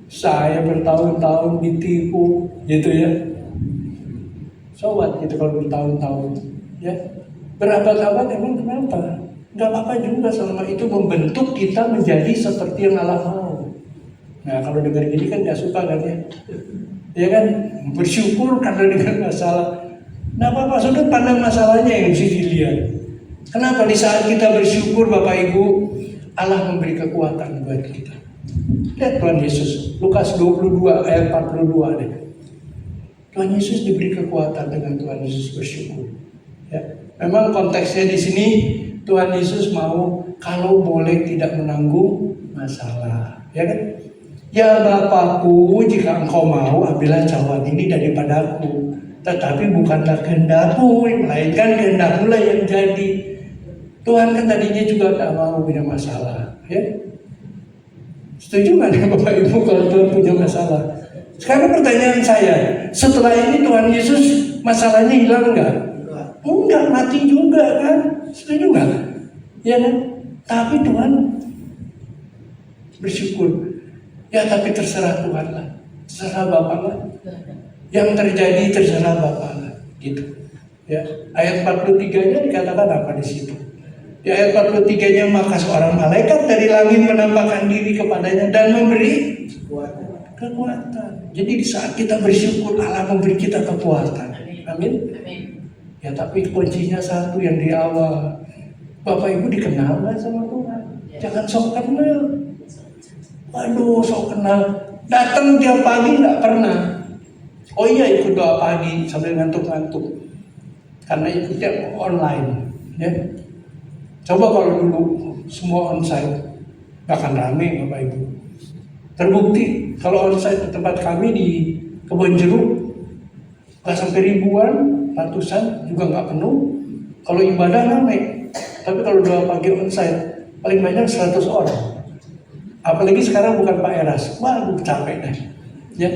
saya bertahun-tahun ditipu gitu ya. So what gitu kalau bertahun-tahun ya. Berabad-abad emang kenapa? Gak apa-apa juga selama itu membentuk kita menjadi seperti yang Allah mau. Nah kalau dengar gini kan gak suka kan ya? Ya kan? Bersyukur karena dengan masalah. Nah apa-apa, sudut pandang masalahnya yang mesti dilihat. Kenapa di saat kita bersyukur Bapak Ibu, Allah memberi kekuatan buat kita. Lihat Tuhan Yesus, Lukas 22 ayat 42 deh. Tuhan Yesus diberi kekuatan dengan Tuhan Yesus bersyukur. Ya. Memang konteksnya di sini Tuhan Yesus mau kalau boleh tidak menanggung masalah, ya kan? Ya Bapakku, jika engkau mau, ambillah cawan ini daripadaku. Tetapi bukanlah kehendakku, melainkan kehendakmu lah yang jadi. Tuhan kan tadinya juga tak mau punya masalah, ya? Setuju nggak nih Bapak Ibu kalau Tuhan punya masalah? Sekarang pertanyaan saya, setelah ini Tuhan Yesus masalahnya hilang nggak? Enggak, mati juga kan? Setuju nggak? Ya kan? Tapi Tuhan bersyukur. Ya tapi terserah Tuhan lah, terserah Bapak lah. Yang terjadi terserah Bapak lah, gitu. Ya, ayat 43-nya dikatakan apa di situ? Di ayat 43-nya maka seorang malaikat dari langit menampakkan diri kepadanya dan memberi kekuatan. Jadi di saat kita bersyukur Allah memberi kita kekuatan. Amin. Ya tapi kuncinya satu yang di awal. Bapak Ibu dikenal gak sama Tuhan? Jangan sok kenal. Waduh sok kenal. Datang tiap pagi gak pernah. Oh iya ikut doa pagi sambil ngantuk-ngantuk. Karena ikutnya online. Ya. Coba kalau dulu semua onsite, gak akan rame Bapak Ibu. Terbukti kalau onsite di tempat kami di Kebon Jeruk gak sampai ribuan, ratusan juga gak penuh. Kalau ibadah rame, tapi kalau doa pagi onsite paling banyak 100 orang. Apalagi sekarang bukan Pak Eras, waduh capek deh. Ya.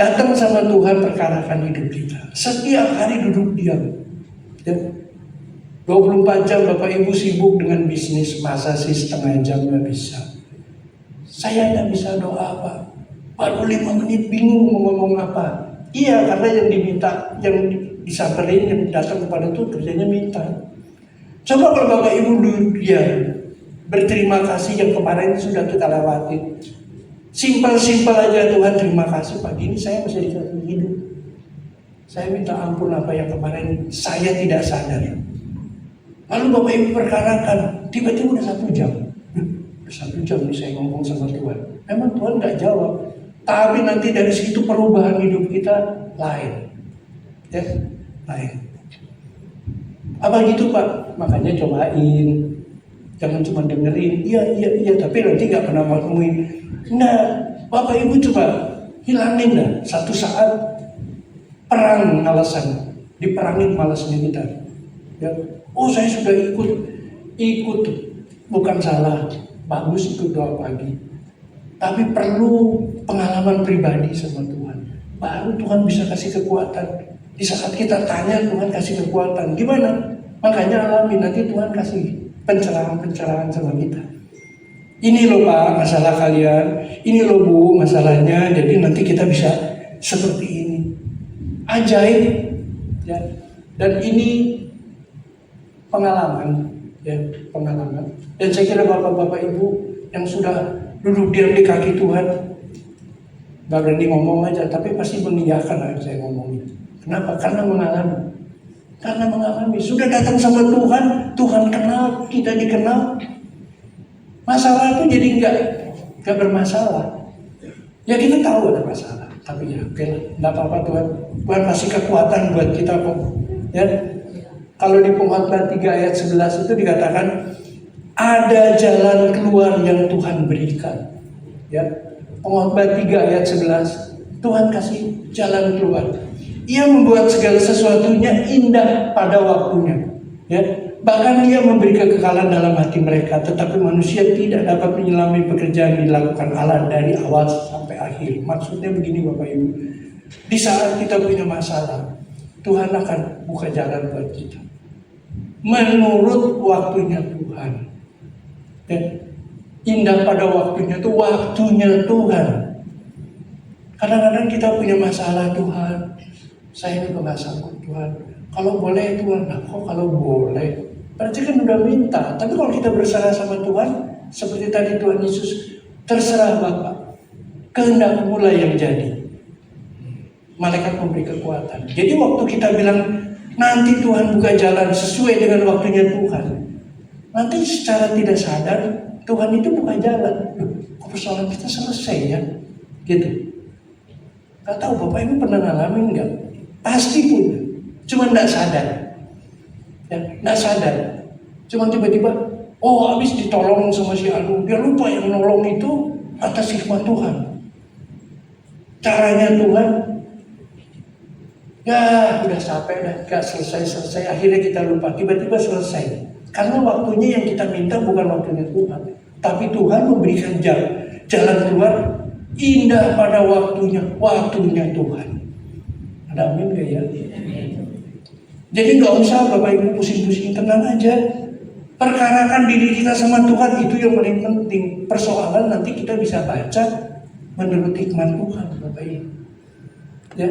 Datang sama Tuhan perkarakan hidup kita. Setiap hari duduk diam. Ya. 24 jam Bapak Ibu sibuk dengan bisnis, masa sih setengah jam gak bisa. Saya gak bisa doa apa. Baru 5 menit bingung mau ngomong apa. Iya karena yang diminta, yang disamperin, yang datang kepada Tuhan kerjanya minta. Coba kalau Bapak Ibu duduk diam, berterima kasih yang kemarin sudah kita lewati. Simpel-simpel aja Tuhan terima kasih pagi ini saya masih dikasih hidup. Saya minta ampun apa yang kemarin saya tidak sadar. Lalu Bapak Ibu perkarakan, tiba-tiba udah 1 jam. Udah 1 jam nih saya ngomong sama Tuhan. Memang Tuhan gak jawab. Tapi nanti dari situ perubahan hidup kita lain. Ya, lain. Apa gitu Pak? Makanya cobain. Jangan cuma dengerin, iya, tapi nanti gak pernah mau nemuin. Nah, Bapak Ibu coba hilangin dah. Satu saat perang alasan, diperangin malasnya kita. Ya. Oh saya sudah ikut bukan salah, bagus ikut doa pagi. Tapi perlu pengalaman pribadi sama Tuhan. Baru Tuhan bisa kasih kekuatan. Di saat kita tanya Tuhan kasih kekuatan, gimana? Makanya alami nanti Tuhan kasih pencerahan sama kita. Ini loh Pak masalah kalian, ini loh Bu masalahnya, jadi nanti kita bisa seperti ini. Ajaib ya. Dan ini pengalaman ya, pengalaman. Dan saya kira Bapak-bapak Ibu yang sudah duduk diam di kaki Tuhan gak berani ngomong aja, tapi pasti mengiyakan apa saya ngomongin. Kenapa? Karena mengalami. Sudah datang sama Tuhan, Tuhan kenal, kita dikenal. Masalah itu jadi nggak bermasalah. Ya kita tahu ada masalah, tapi ya oke lah, nggak apa-apa Tuhan kasih kekuatan buat kita kok. Ya, kalau di Pengkhotbah 3 ayat 11 itu dikatakan ada jalan keluar yang Tuhan berikan. Ya, Pengkhotbah 3 ayat 11 Tuhan kasih jalan keluar. Ia membuat segala sesuatunya indah pada waktunya. Ya. Bahkan Dia memberi kekekalan dalam hati mereka, tetapi manusia tidak dapat menyelami pekerjaan dilakukan Allah dari awal sampai akhir. Maksudnya begini Bapak Ibu, di saat kita punya masalah, Tuhan akan buka jalan buat kita. Menurut waktunya Tuhan. Ya. Indah pada waktunya itu waktunya Tuhan. Kadang-kadang kita punya masalah Tuhan. Saya juga gak sanggup Tuhan. Kalau boleh Tuhan, nah kok kalau boleh? Berarti kan udah minta. Tapi kalau kita berserah sama Tuhan, seperti tadi Tuhan Yesus, terserah Bapak, kehendakmu lah yang jadi. Malaikat memberi kekuatan. Jadi waktu kita bilang, nanti Tuhan buka jalan sesuai dengan waktunya Tuhan. Nanti secara tidak sadar, Tuhan itu buka jalan. Kok persoalan kita selesai ya? Gitu. Gak tahu Bapak Ibu pernah ngalamin nggak? Pasti punya. Cuma nggak sadar. Ya, nggak sadar. Cuma tiba-tiba, oh habis ditolong sama si Agung. Dia lupa yang nolong itu atas hikmat Tuhan. Caranya Tuhan, ya udah capek dah, gak selesai. Akhirnya kita lupa, tiba-tiba selesai. Karena waktunya yang kita minta bukan waktunya Tuhan, tapi Tuhan memberikan jalan keluar indah pada waktunya Tuhan. Ada amin gak ya? Jadi gak usah Bapak Ibu pusing-pusing, tenang aja. Perkarakan diri kita sama Tuhan, itu yang paling penting. Persoalan nanti kita bisa baca menurut hikmat Tuhan Bapak Ibu. Ya,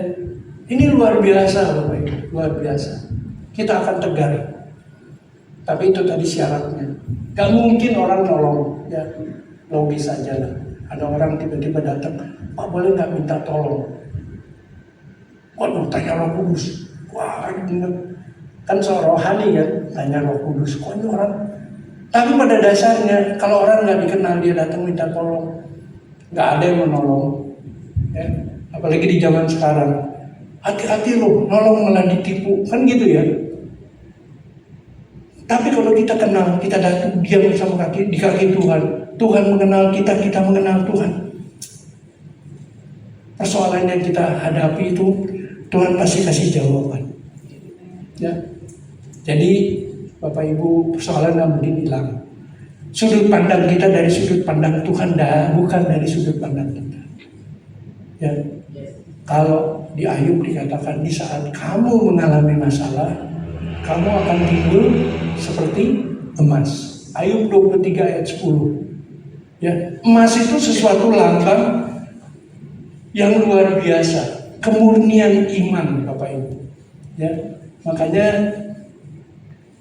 ini luar biasa Bapak Ibu, luar biasa. Kita akan tegar. Tapi itu tadi syaratnya. Gak mungkin orang nolong, ya logis aja lah. Ada orang tiba-tiba datang, Pak boleh nggak minta tolong? Waduh, tanya Roh Kudus. Wah, kan soal rohani kan, tanya Roh Kudus. Kok ini orang? Tapi pada dasarnya, kalau orang nggak dikenal dia datang minta tolong, nggak ada yang menolong. Ya, apalagi di zaman sekarang. Hati-hati loh, nolong malah ditipu, kan gitu ya. Tapi kalau kita kenal, kita datang diam bersama di kaki Tuhan. Tuhan mengenal kita, kita mengenal Tuhan. Persoalan yang kita hadapi itu, Tuhan pasti kasih jawaban. Ya. Jadi, Bapak Ibu, persoalan nggak mungkin hilang. Sudut pandang kita dari sudut pandang Tuhan, bukan dari sudut pandang kita. Ya. Kalau di Ayub dikatakan, di saat kamu mengalami masalah, kamu akan timbul seperti emas. Ayub 23 ayat 10. Ya, emas itu sesuatu lambang yang luar biasa, kemurnian iman Bapak Ibu. Ya, makanya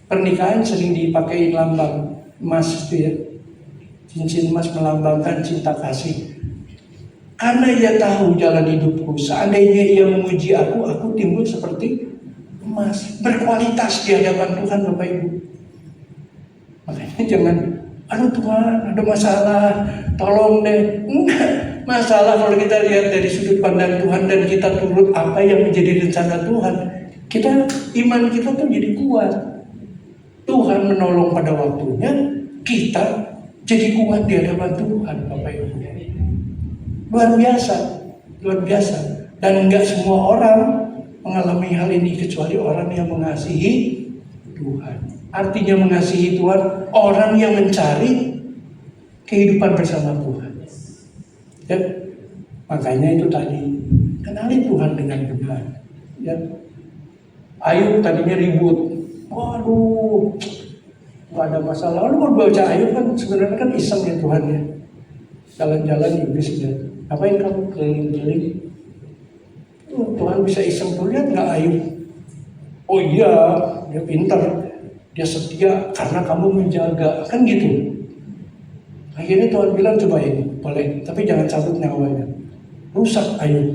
pernikahan sering dipakai lambang emas itu ya. Cincin emas melambangkan cinta kasih. Karena ia tahu jalan hidupku, seandainya ia memuji aku timbul seperti emas, berkualitas di hadapan Tuhan Bapak Ibu. Makanya jangan, aduh Tuhan ada masalah, tolong deh. Enggak, masalah kalau kita lihat dari sudut pandang Tuhan dan kita turut apa yang menjadi rencana Tuhan, iman kita tuh jadi kuat. Tuhan menolong pada waktunya, kita jadi kuat di hadapan Tuhan Bapak Ibu. Luar biasa. Dan enggak semua orang mengalami hal ini kecuali orang yang mengasihi Tuhan. Artinya mengasihi Tuhan, orang yang mencari kehidupan bersama Tuhan. Ya, makanya itu tadi, kenali Tuhan dengan benar. Ya. Ayub tadinya ribut, waduh, gak ada masalah. Lalu mau baca Ayub kan sebenarnya kan iseng ya Tuhan ya. Jalan-jalan iblis ya. Ngapain kamu keliling-keliling? Tuhan bisa iseng tuh, lihat nggak Ayub? Oh iya, dia pintar, dia setia karena kamu menjaga, kan gitu. Akhirnya Tuhan bilang coba ini, boleh, tapi jangan cabut nyawanya. Rusak Ayub.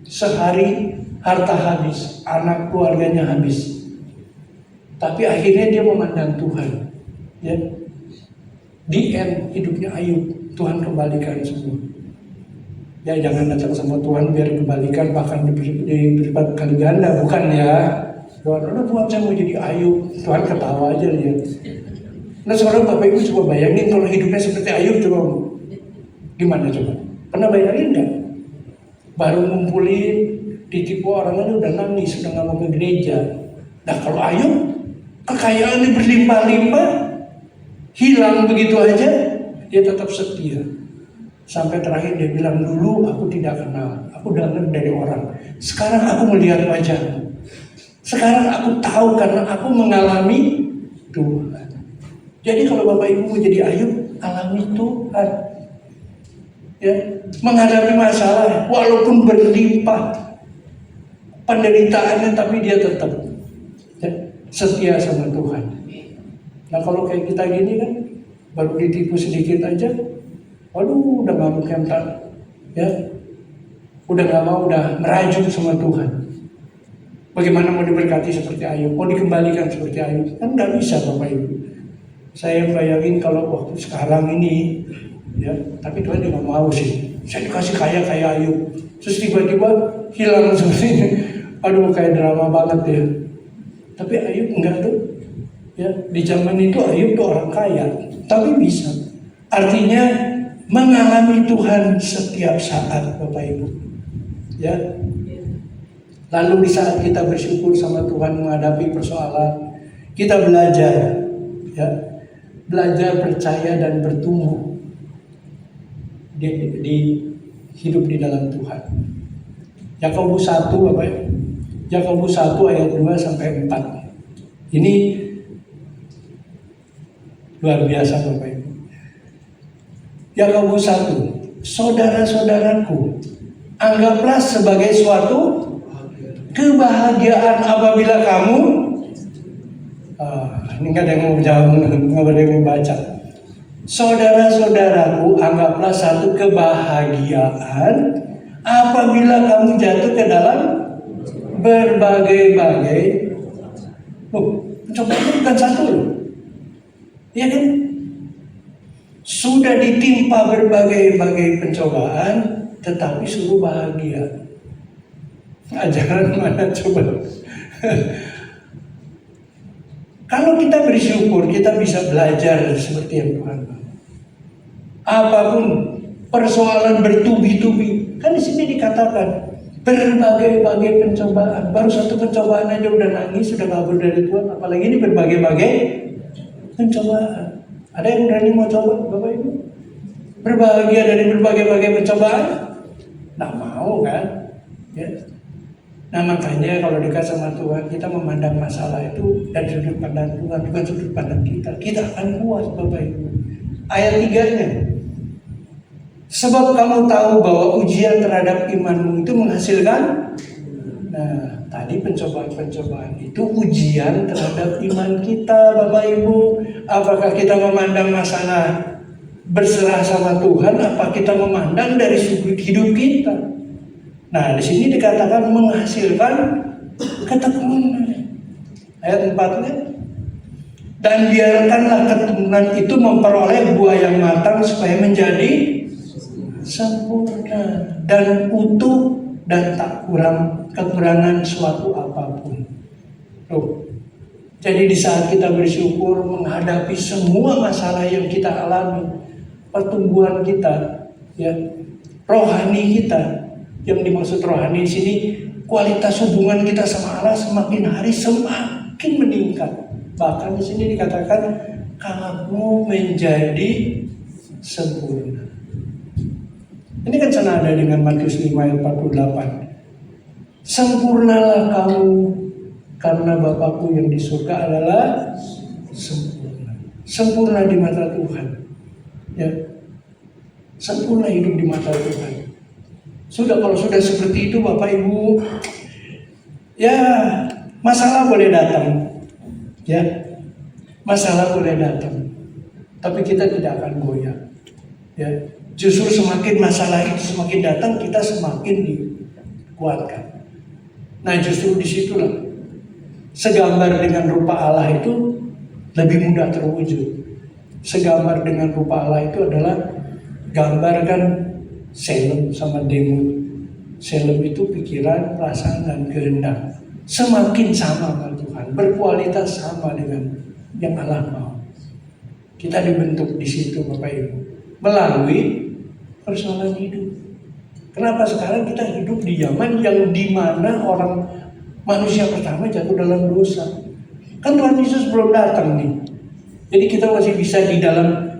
Sehari harta habis, anak keluarganya habis. Tapi akhirnya dia memandang Tuhan. Ya, di end hidupnya Ayub, Tuhan kembalikan semua. Ya jangan datang sama Tuhan biar kembalikan bahkan diberi kali ganda, bukan ya. Tuhan saya mau jadi Ayub, Tuhan ketawa aja lihat. Nah sekarang Bapak Ibu coba bayangin kalau hidupnya seperti Ayub, coba gimana coba? Pernah bayangin nggak? Baru ngumpulin, ditipu orang aja udah nangis, udah nggak mau ke gereja. Nah kalau Ayub kekayaannya berlimpah-limpah, hilang begitu aja, dia tetap setia. Sampai terakhir dia bilang, dulu aku tidak kenal, aku dengar dari orang. Sekarang aku melihat wajahmu. Sekarang aku tahu karena aku mengalami Tuhan. Jadi kalau Bapak Ibu mau jadi Ayub, alami Tuhan. Ya, menghadapi masalah, walaupun berlimpah penderitaannya, tapi dia tetap setia sama Tuhan. Nah kalau kayak kita gini kan, baru ditipu sedikit aja, waduh udah nggak mau kental, ya, udah nggak mau, udah merajuk sama Tuhan. Bagaimana mau diberkati seperti Ayub, mau dikembalikan seperti Ayub? Kan nggak bisa Bapak Ibu. Saya bayangin kalau waktu sekarang ini, ya, tapi Tuhan juga mau sih. Saya dikasih kaya kayak Ayub, terus tiba-tiba hilang seperti ini. Aduh kayak drama banget ya. Tapi Ayub enggak tuh. Ya, di zaman itu Ayub tuh orang kaya, tapi bisa. Artinya mengalami Tuhan setiap saat, Bapak Ibu. Ya. Lalu di saat kita bersyukur sama Tuhan menghadapi persoalan, kita belajar, ya, belajar percaya dan bertumbuh di hidup di dalam Tuhan. Yakobus 1, Bapak Ibu. Yakobus 1 ayat 2 sampai 4. Ini luar biasa Bapak Ibu. Yakobus 1, saudara-saudaraku, anggaplah sebagai suatu kebahagiaan apabila kamu ini nggak ada yang mau jawab, nggak ada yang mau baca. Saudara-saudaraku, anggaplah satu kebahagiaan apabila kamu jatuh ke dalam berbagai-bagai pencobaan. Itu bukan satu loh, ya kan? Sudah ditimpa berbagai-bagai pencobaan, tetapi suruh bahagia. Ajaran mana coba? Kalau kita bersyukur, kita bisa belajar seperti yang Tuhan mau. Apapun persoalan bertubi-tubi, kan di sini dikatakan berbagai-bagai pencobaan. Baru satu pencobaan aja udah nangis, sudah kabur dari Tuhan. Apalagi ini berbagai-bagai pencobaan. Ada yang berani mau coba, Bapak Ibu? Berbahagia dari berbagai-bagai pencobaan? Nggak mau kan? Ya. Nah makanya kalau dekat sama Tuhan, kita memandang masalah itu dari sudut pandang Tuhan, bukan sudut pandang kita. Kita akan kuat, Bapak Ibu. Ayat 3-nya. Sebab kamu tahu bahwa ujian terhadap imanmu itu menghasilkan. Nah, tadi pencobaan-pencobaan itu ujian terhadap iman kita, Bapak Ibu. Apakah kita memandang masalah berserah sama Tuhan, apa kita memandang dari sudut hidup kita? Nah, di sini dikatakan menghasilkan ketekunan. Ayat 4-nya. Dan biarkanlah keturunan itu memperoleh buah yang matang supaya menjadi sempurna dan utuh dan tak kekurangan suatu apapun. Tuh. Jadi di saat kita bersyukur menghadapi semua masalah yang kita alami, pertumbuhan kita, ya, rohani kita. Yang dimaksud rohani di sini, kualitas hubungan kita sama Allah semakin hari semakin meningkat. Bahkan di sini dikatakan kamu menjadi sempurna. Ini kan senada dengan Matius 5 ayat 48. Sempurnalah kamu karena Bapakku yang di surga adalah sempurna. Sempurna di mata Tuhan. Ya. Sempurna hidup di mata Tuhan. Kalau sudah seperti itu Bapak Ibu, ya masalah boleh datang, ya masalah boleh datang, tapi kita tidak akan goyah, ya justru semakin masalah itu semakin datang kita semakin dikuatkan. Nah justru disitulah segambar dengan rupa Allah itu lebih mudah terwujud. Segambar dengan rupa Allah itu adalah gambarkan Selem sama Demut. Selem itu pikiran, perasaan, dan kehendak. Semakin sama dengan Tuhan, berkualitas sama dengan yang Allah mau. Kita dibentuk di situ Bapak Ibu melalui persoalan hidup. Kenapa sekarang kita hidup di zaman yang dimana orang manusia pertama jatuh dalam dosa? Kan Tuhan Yesus belum datang nih. Jadi kita masih bisa di dalam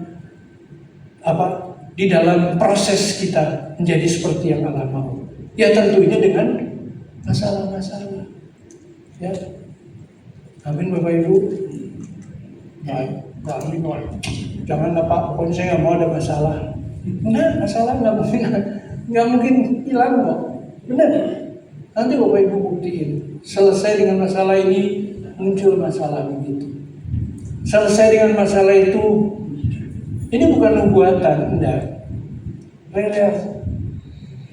di dalam proses kita menjadi seperti yang Allah mau. Ya tentunya dengan masalah-masalah. Ya. Amin Bapak Ibu. Amin. Jangan pokoknya saya nggak mau ada masalah. Benar, masalah nggak mungkin hilang kok. Benar. Nanti Bapak Ibu buktiin. Selesai dengan masalah ini, muncul masalah begitu. Selesai dengan masalah itu, ini bukan nubuatan, enggak.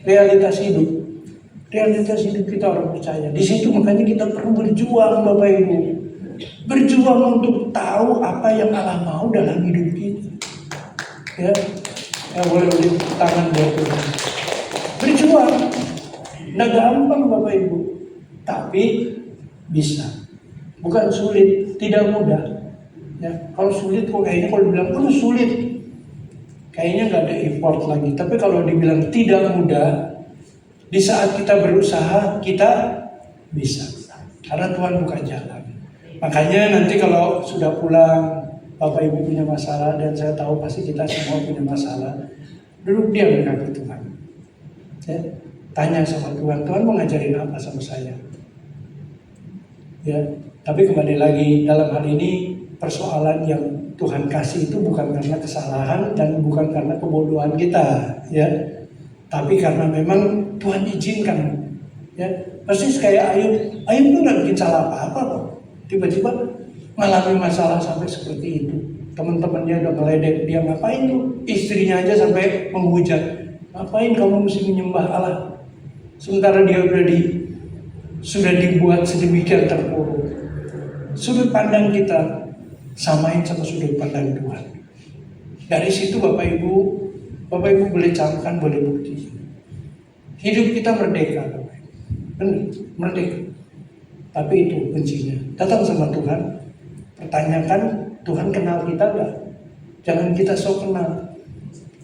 Realitas hidup. Realitas hidup kita orang percaya. Di situ makanya kita perlu berjuang, Bapak Ibu. Berjuang untuk tahu apa yang Allah mau dalam hidup kita. Ya, boleh beri tangan buat Tuhan. Berjuang. Nggak gampang Bapak Ibu, tapi bisa. Bukan sulit, tidak mudah. Ya, kalau sulit kok kayaknya kalau dibilang sulit, kayaknya nggak ada effort lagi. Tapi kalau dibilang tidak mudah, di saat kita berusaha kita bisa. Karena Tuhan buka jalan. Makanya nanti kalau sudah pulang, Bapak Ibu punya masalah, dan saya tahu pasti kita semua punya masalah, duduk diam di kaki Tuhan. Ya, tanya sama Tuhan, Tuhan mau ngajarin apa sama saya? Ya, tapi kembali lagi dalam hal ini persoalan yang Tuhan kasih itu bukan karena kesalahan dan bukan karena kebodohan kita, ya, tapi karena memang Tuhan izinkan. Ya, persis kayak Ayub tuh nggak bikin salah apa-apa kok, tiba-tiba mengalami masalah sampai seperti itu. Teman-temannya udah meledek dia, ngapain tuh? Istrinya aja sampai menghujat, ngapain kamu mesti menyembah Allah? Sementara dia sudah dibuat sedemikian terpuruk. Sudut pandang kita samain sama sudut pandang Tuhan. Dari situ Bapak Ibu boleh camkan, boleh bukti. Hidup kita merdeka, Bapak Ibu. Benar, merdeka. Tapi itu kuncinya. Datang sama Tuhan, pertanyakan, Tuhan kenal kita enggak? Jangan kita sok kenal.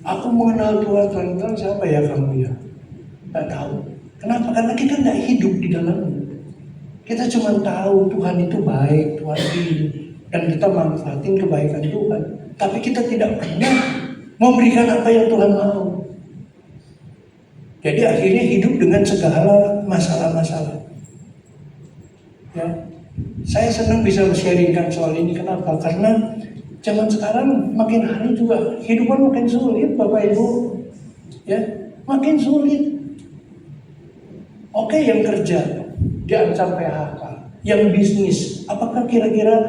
Aku mengenal Tuhan, Tuhan kenal siapa ya kamu ya? Enggak tahu. Kenapa? Karena kita enggak hidup di dalamnya. Kita cuma tahu Tuhan itu baik, Tuhan ini, dan kita manfaatin kebaikan Tuhan. Tapi kita tidak pernah memberikan apa yang Tuhan mau. Jadi akhirnya hidup dengan segala masalah-masalah. Ya, saya senang bisa sharingkan soal ini. Kenapa? Karena zaman sekarang makin hari juga kehidupan makin sulit, Bapak Ibu. Ya, makin sulit. Oke, yang kerja diancam PHK, yang bisnis, apakah kira-kira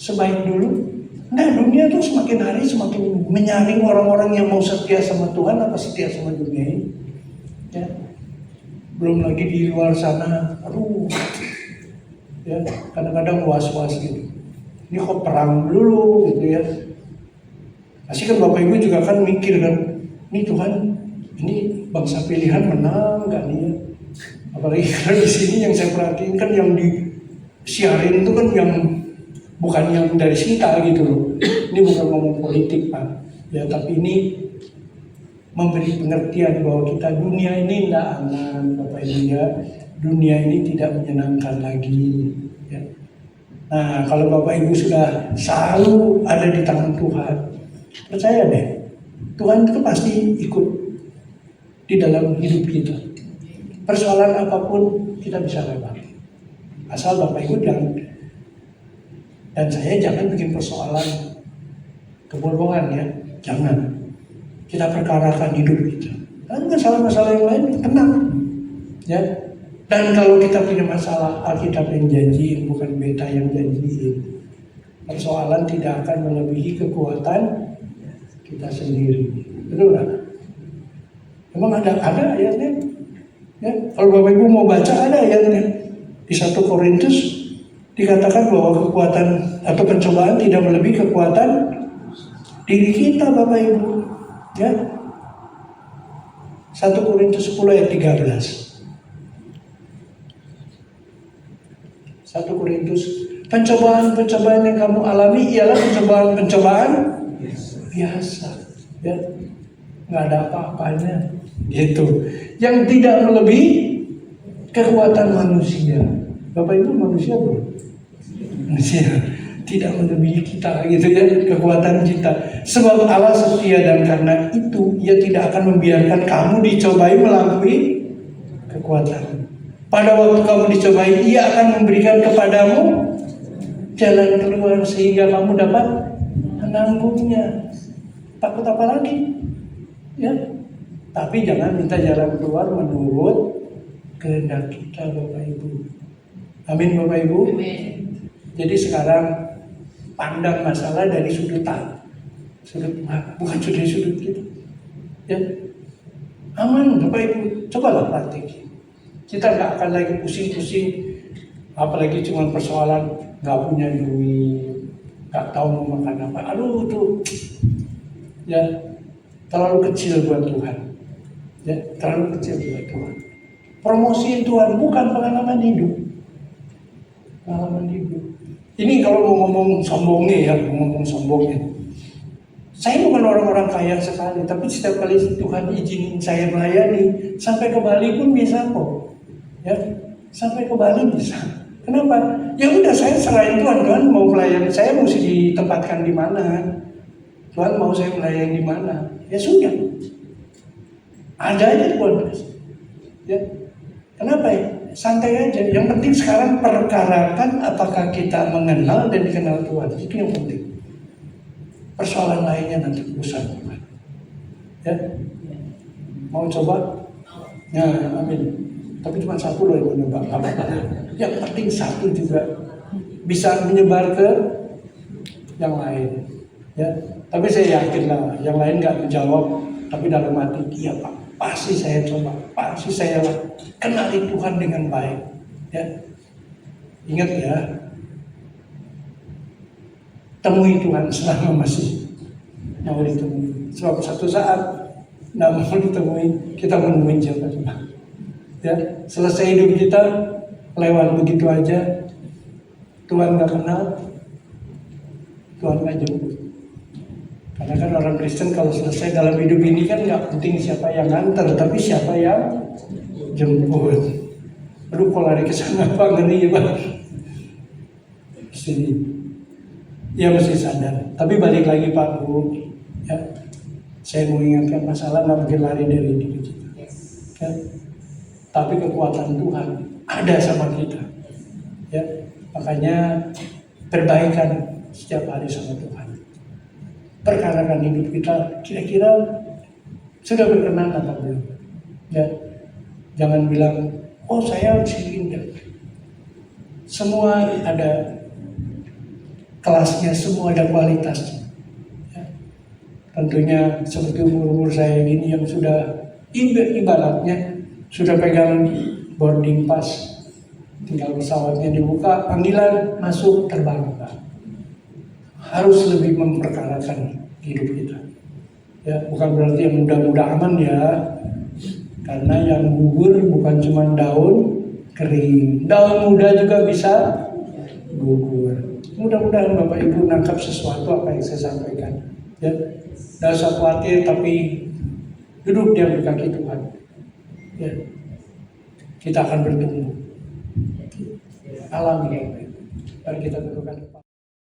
sebaik dulu? Nah, dunia tuh semakin hari semakin menyaring orang-orang yang mau setia sama Tuhan apa setia sama dunia ini. Ya, belum lagi di luar sana, ya, kadang-kadang was-was gitu. Ini kok perang dulu gitu ya. Pasti kan Bapak Ibu juga kan mikir kan, ini Tuhan, ini bangsa pilihan menang gak nih ya? Apalagi karena di sini yang saya perhatiin kan yang disiarin itu kan yang bukan yang dari kita gitu loh. Ini bukan ngomong politik Pak, ya, tapi ini memberi pengertian bahwa kita dunia ini tidak aman, Bapak Ibu ya. Dunia ini tidak menyenangkan lagi. Ya. Nah, kalau Bapak Ibu sudah selalu ada di tangan Tuhan, percaya deh, Tuhan itu pasti ikut di dalam hidup kita. Persoalan apapun kita bisa lewati. Asal Bapak Ibu dan saya jangan bikin persoalan kebodohan ya, jangan. Kita perkarakan hidup kita. Dan masalah-masalah yang lain tenang, ya. Dan kalau kita punya masalah, Alkitab yang janjiin, bukan beta yang janjiin. Persoalan tidak akan melebihi kekuatan kita sendiri. Betul nggak? Emang ada ayatnya? Ya, kalau Bapak Ibu mau baca ada ayatnya. Di 1 Korintus dikatakan bahwa kekuatan atau pencobaan tidak melebihi kekuatan diri kita, Bapak Ibu. Ya. 1 Korintus 10 ayat 13. 1 Korintus, pencobaan-pencobaan yang kamu alami ialah pencobaan-pencobaan biasa. Ya. Nggak ada apa-apanya. Gitu. Yang tidak melebihi kekuatan manusia. Bapak Ibu manusia belum? Manusia. Tidak melebihi kita gitu ya, kekuatan kita. Sebab Allah setia dan karena itu Ia tidak akan membiarkan kamu dicobai melampaui kekuatan. Pada waktu kamu dicobai, Ia akan memberikan kepadamu jalan keluar sehingga kamu dapat menanggungnya. Takut apa lagi? Ya. Tapi jangan minta jalan keluar menurut kehendak kita, Bapak Ibu. Amin, Bapak Ibu. Amin. Jadi sekarang pandang masalah dari sudut bukan dari sudut kita. Ya, aman Bapak Ibu, cobalah praktik. Kita nggak akan lagi pusing-pusing, apalagi cuma persoalan nggak punya duit, nggak tahu mau makan apa. Aduh tuh, ya terlalu kecil buat Tuhan. Ya, terlalu kecil buat Tuhan. Promosiin Tuhan bukan pengalaman hidup. Pengalaman hidup. Ini kalau mau ngomong sombongnya ya, Saya bukan orang-orang kaya sekali, tapi setiap kali Tuhan izinin saya melayani, sampai ke Bali pun bisa kok. Ya, sampai ke Bali bisa. Kenapa? Ya udah saya serahin Tuhan, Tuhan mau melayani saya mesti ditempatkan di mana? Tuhan mau saya melayani di mana? Ya sudah. Ada aja Tuhan. Ya. Kenapa ya? Santai aja. Yang penting sekarang perkarakan apakah kita mengenal dan dikenal Tuhan. Itu yang penting. Persoalan lainnya nanti urusan Tuhan. Ya. Mau coba? Ya, amin. Tapi cuma satu loh yang menebak. Yang penting satu juga bisa menyebar ke yang lain. Ya. Tapi saya yakin lah, yang lain nggak menjawab. Tapi dalam hati, iya Pak, pasti saya coba, pasti saya kenali Tuhan dengan baik. Ya. Ingat ya, temui Tuhan selama masih mau ditemui. Sebab satu saat nggak mau ditemui, kita menemuin siapa Tuhan. Ya, selesai hidup kita lewat begitu aja, Tuhan nggak kenal, Tuhan nggak jemput. Karena kan orang Kristen kalau selesai dalam hidup ini kan nggak penting siapa yang nganter, tapi siapa yang jemput. Aduh, kok lari ke sana apa ngeri ya Pak. Sini. Ya mesti sadar. Tapi balik lagi Pak Bu, ya, saya mau ingatkan masalah nggak mungkin lari dari diri kita. Ya. Tapi kekuatan Tuhan ada sama kita. Ya, makanya perbaikan setiap hari sama Tuhan. Perkarakan hidup kita kira-kira sudah berkenan atau belum? Ya, jangan bilang, oh saya harus ini. Semua ada kelasnya, semua ada kualitasnya. Ya. Tentunya seperti umur saya ini yang sudah ibaratnya sudah pegang boarding pass, tinggal pesawatnya dibuka, panggilan masuk terbang. Harus lebih memperkarakan hidup kita. Ya, bukan berarti yang muda-muda aman ya, karena yang gugur bukan cuma daun kering, daun muda juga bisa gugur. Mudah-mudahan Bapak Ibu nangkap sesuatu apa yang saya sampaikan. Ya, tidak usah khawatir, tapi duduk di kaki Tuhan. Ya, kita akan bertumbuh. Alami ya, mari kita dudukkan.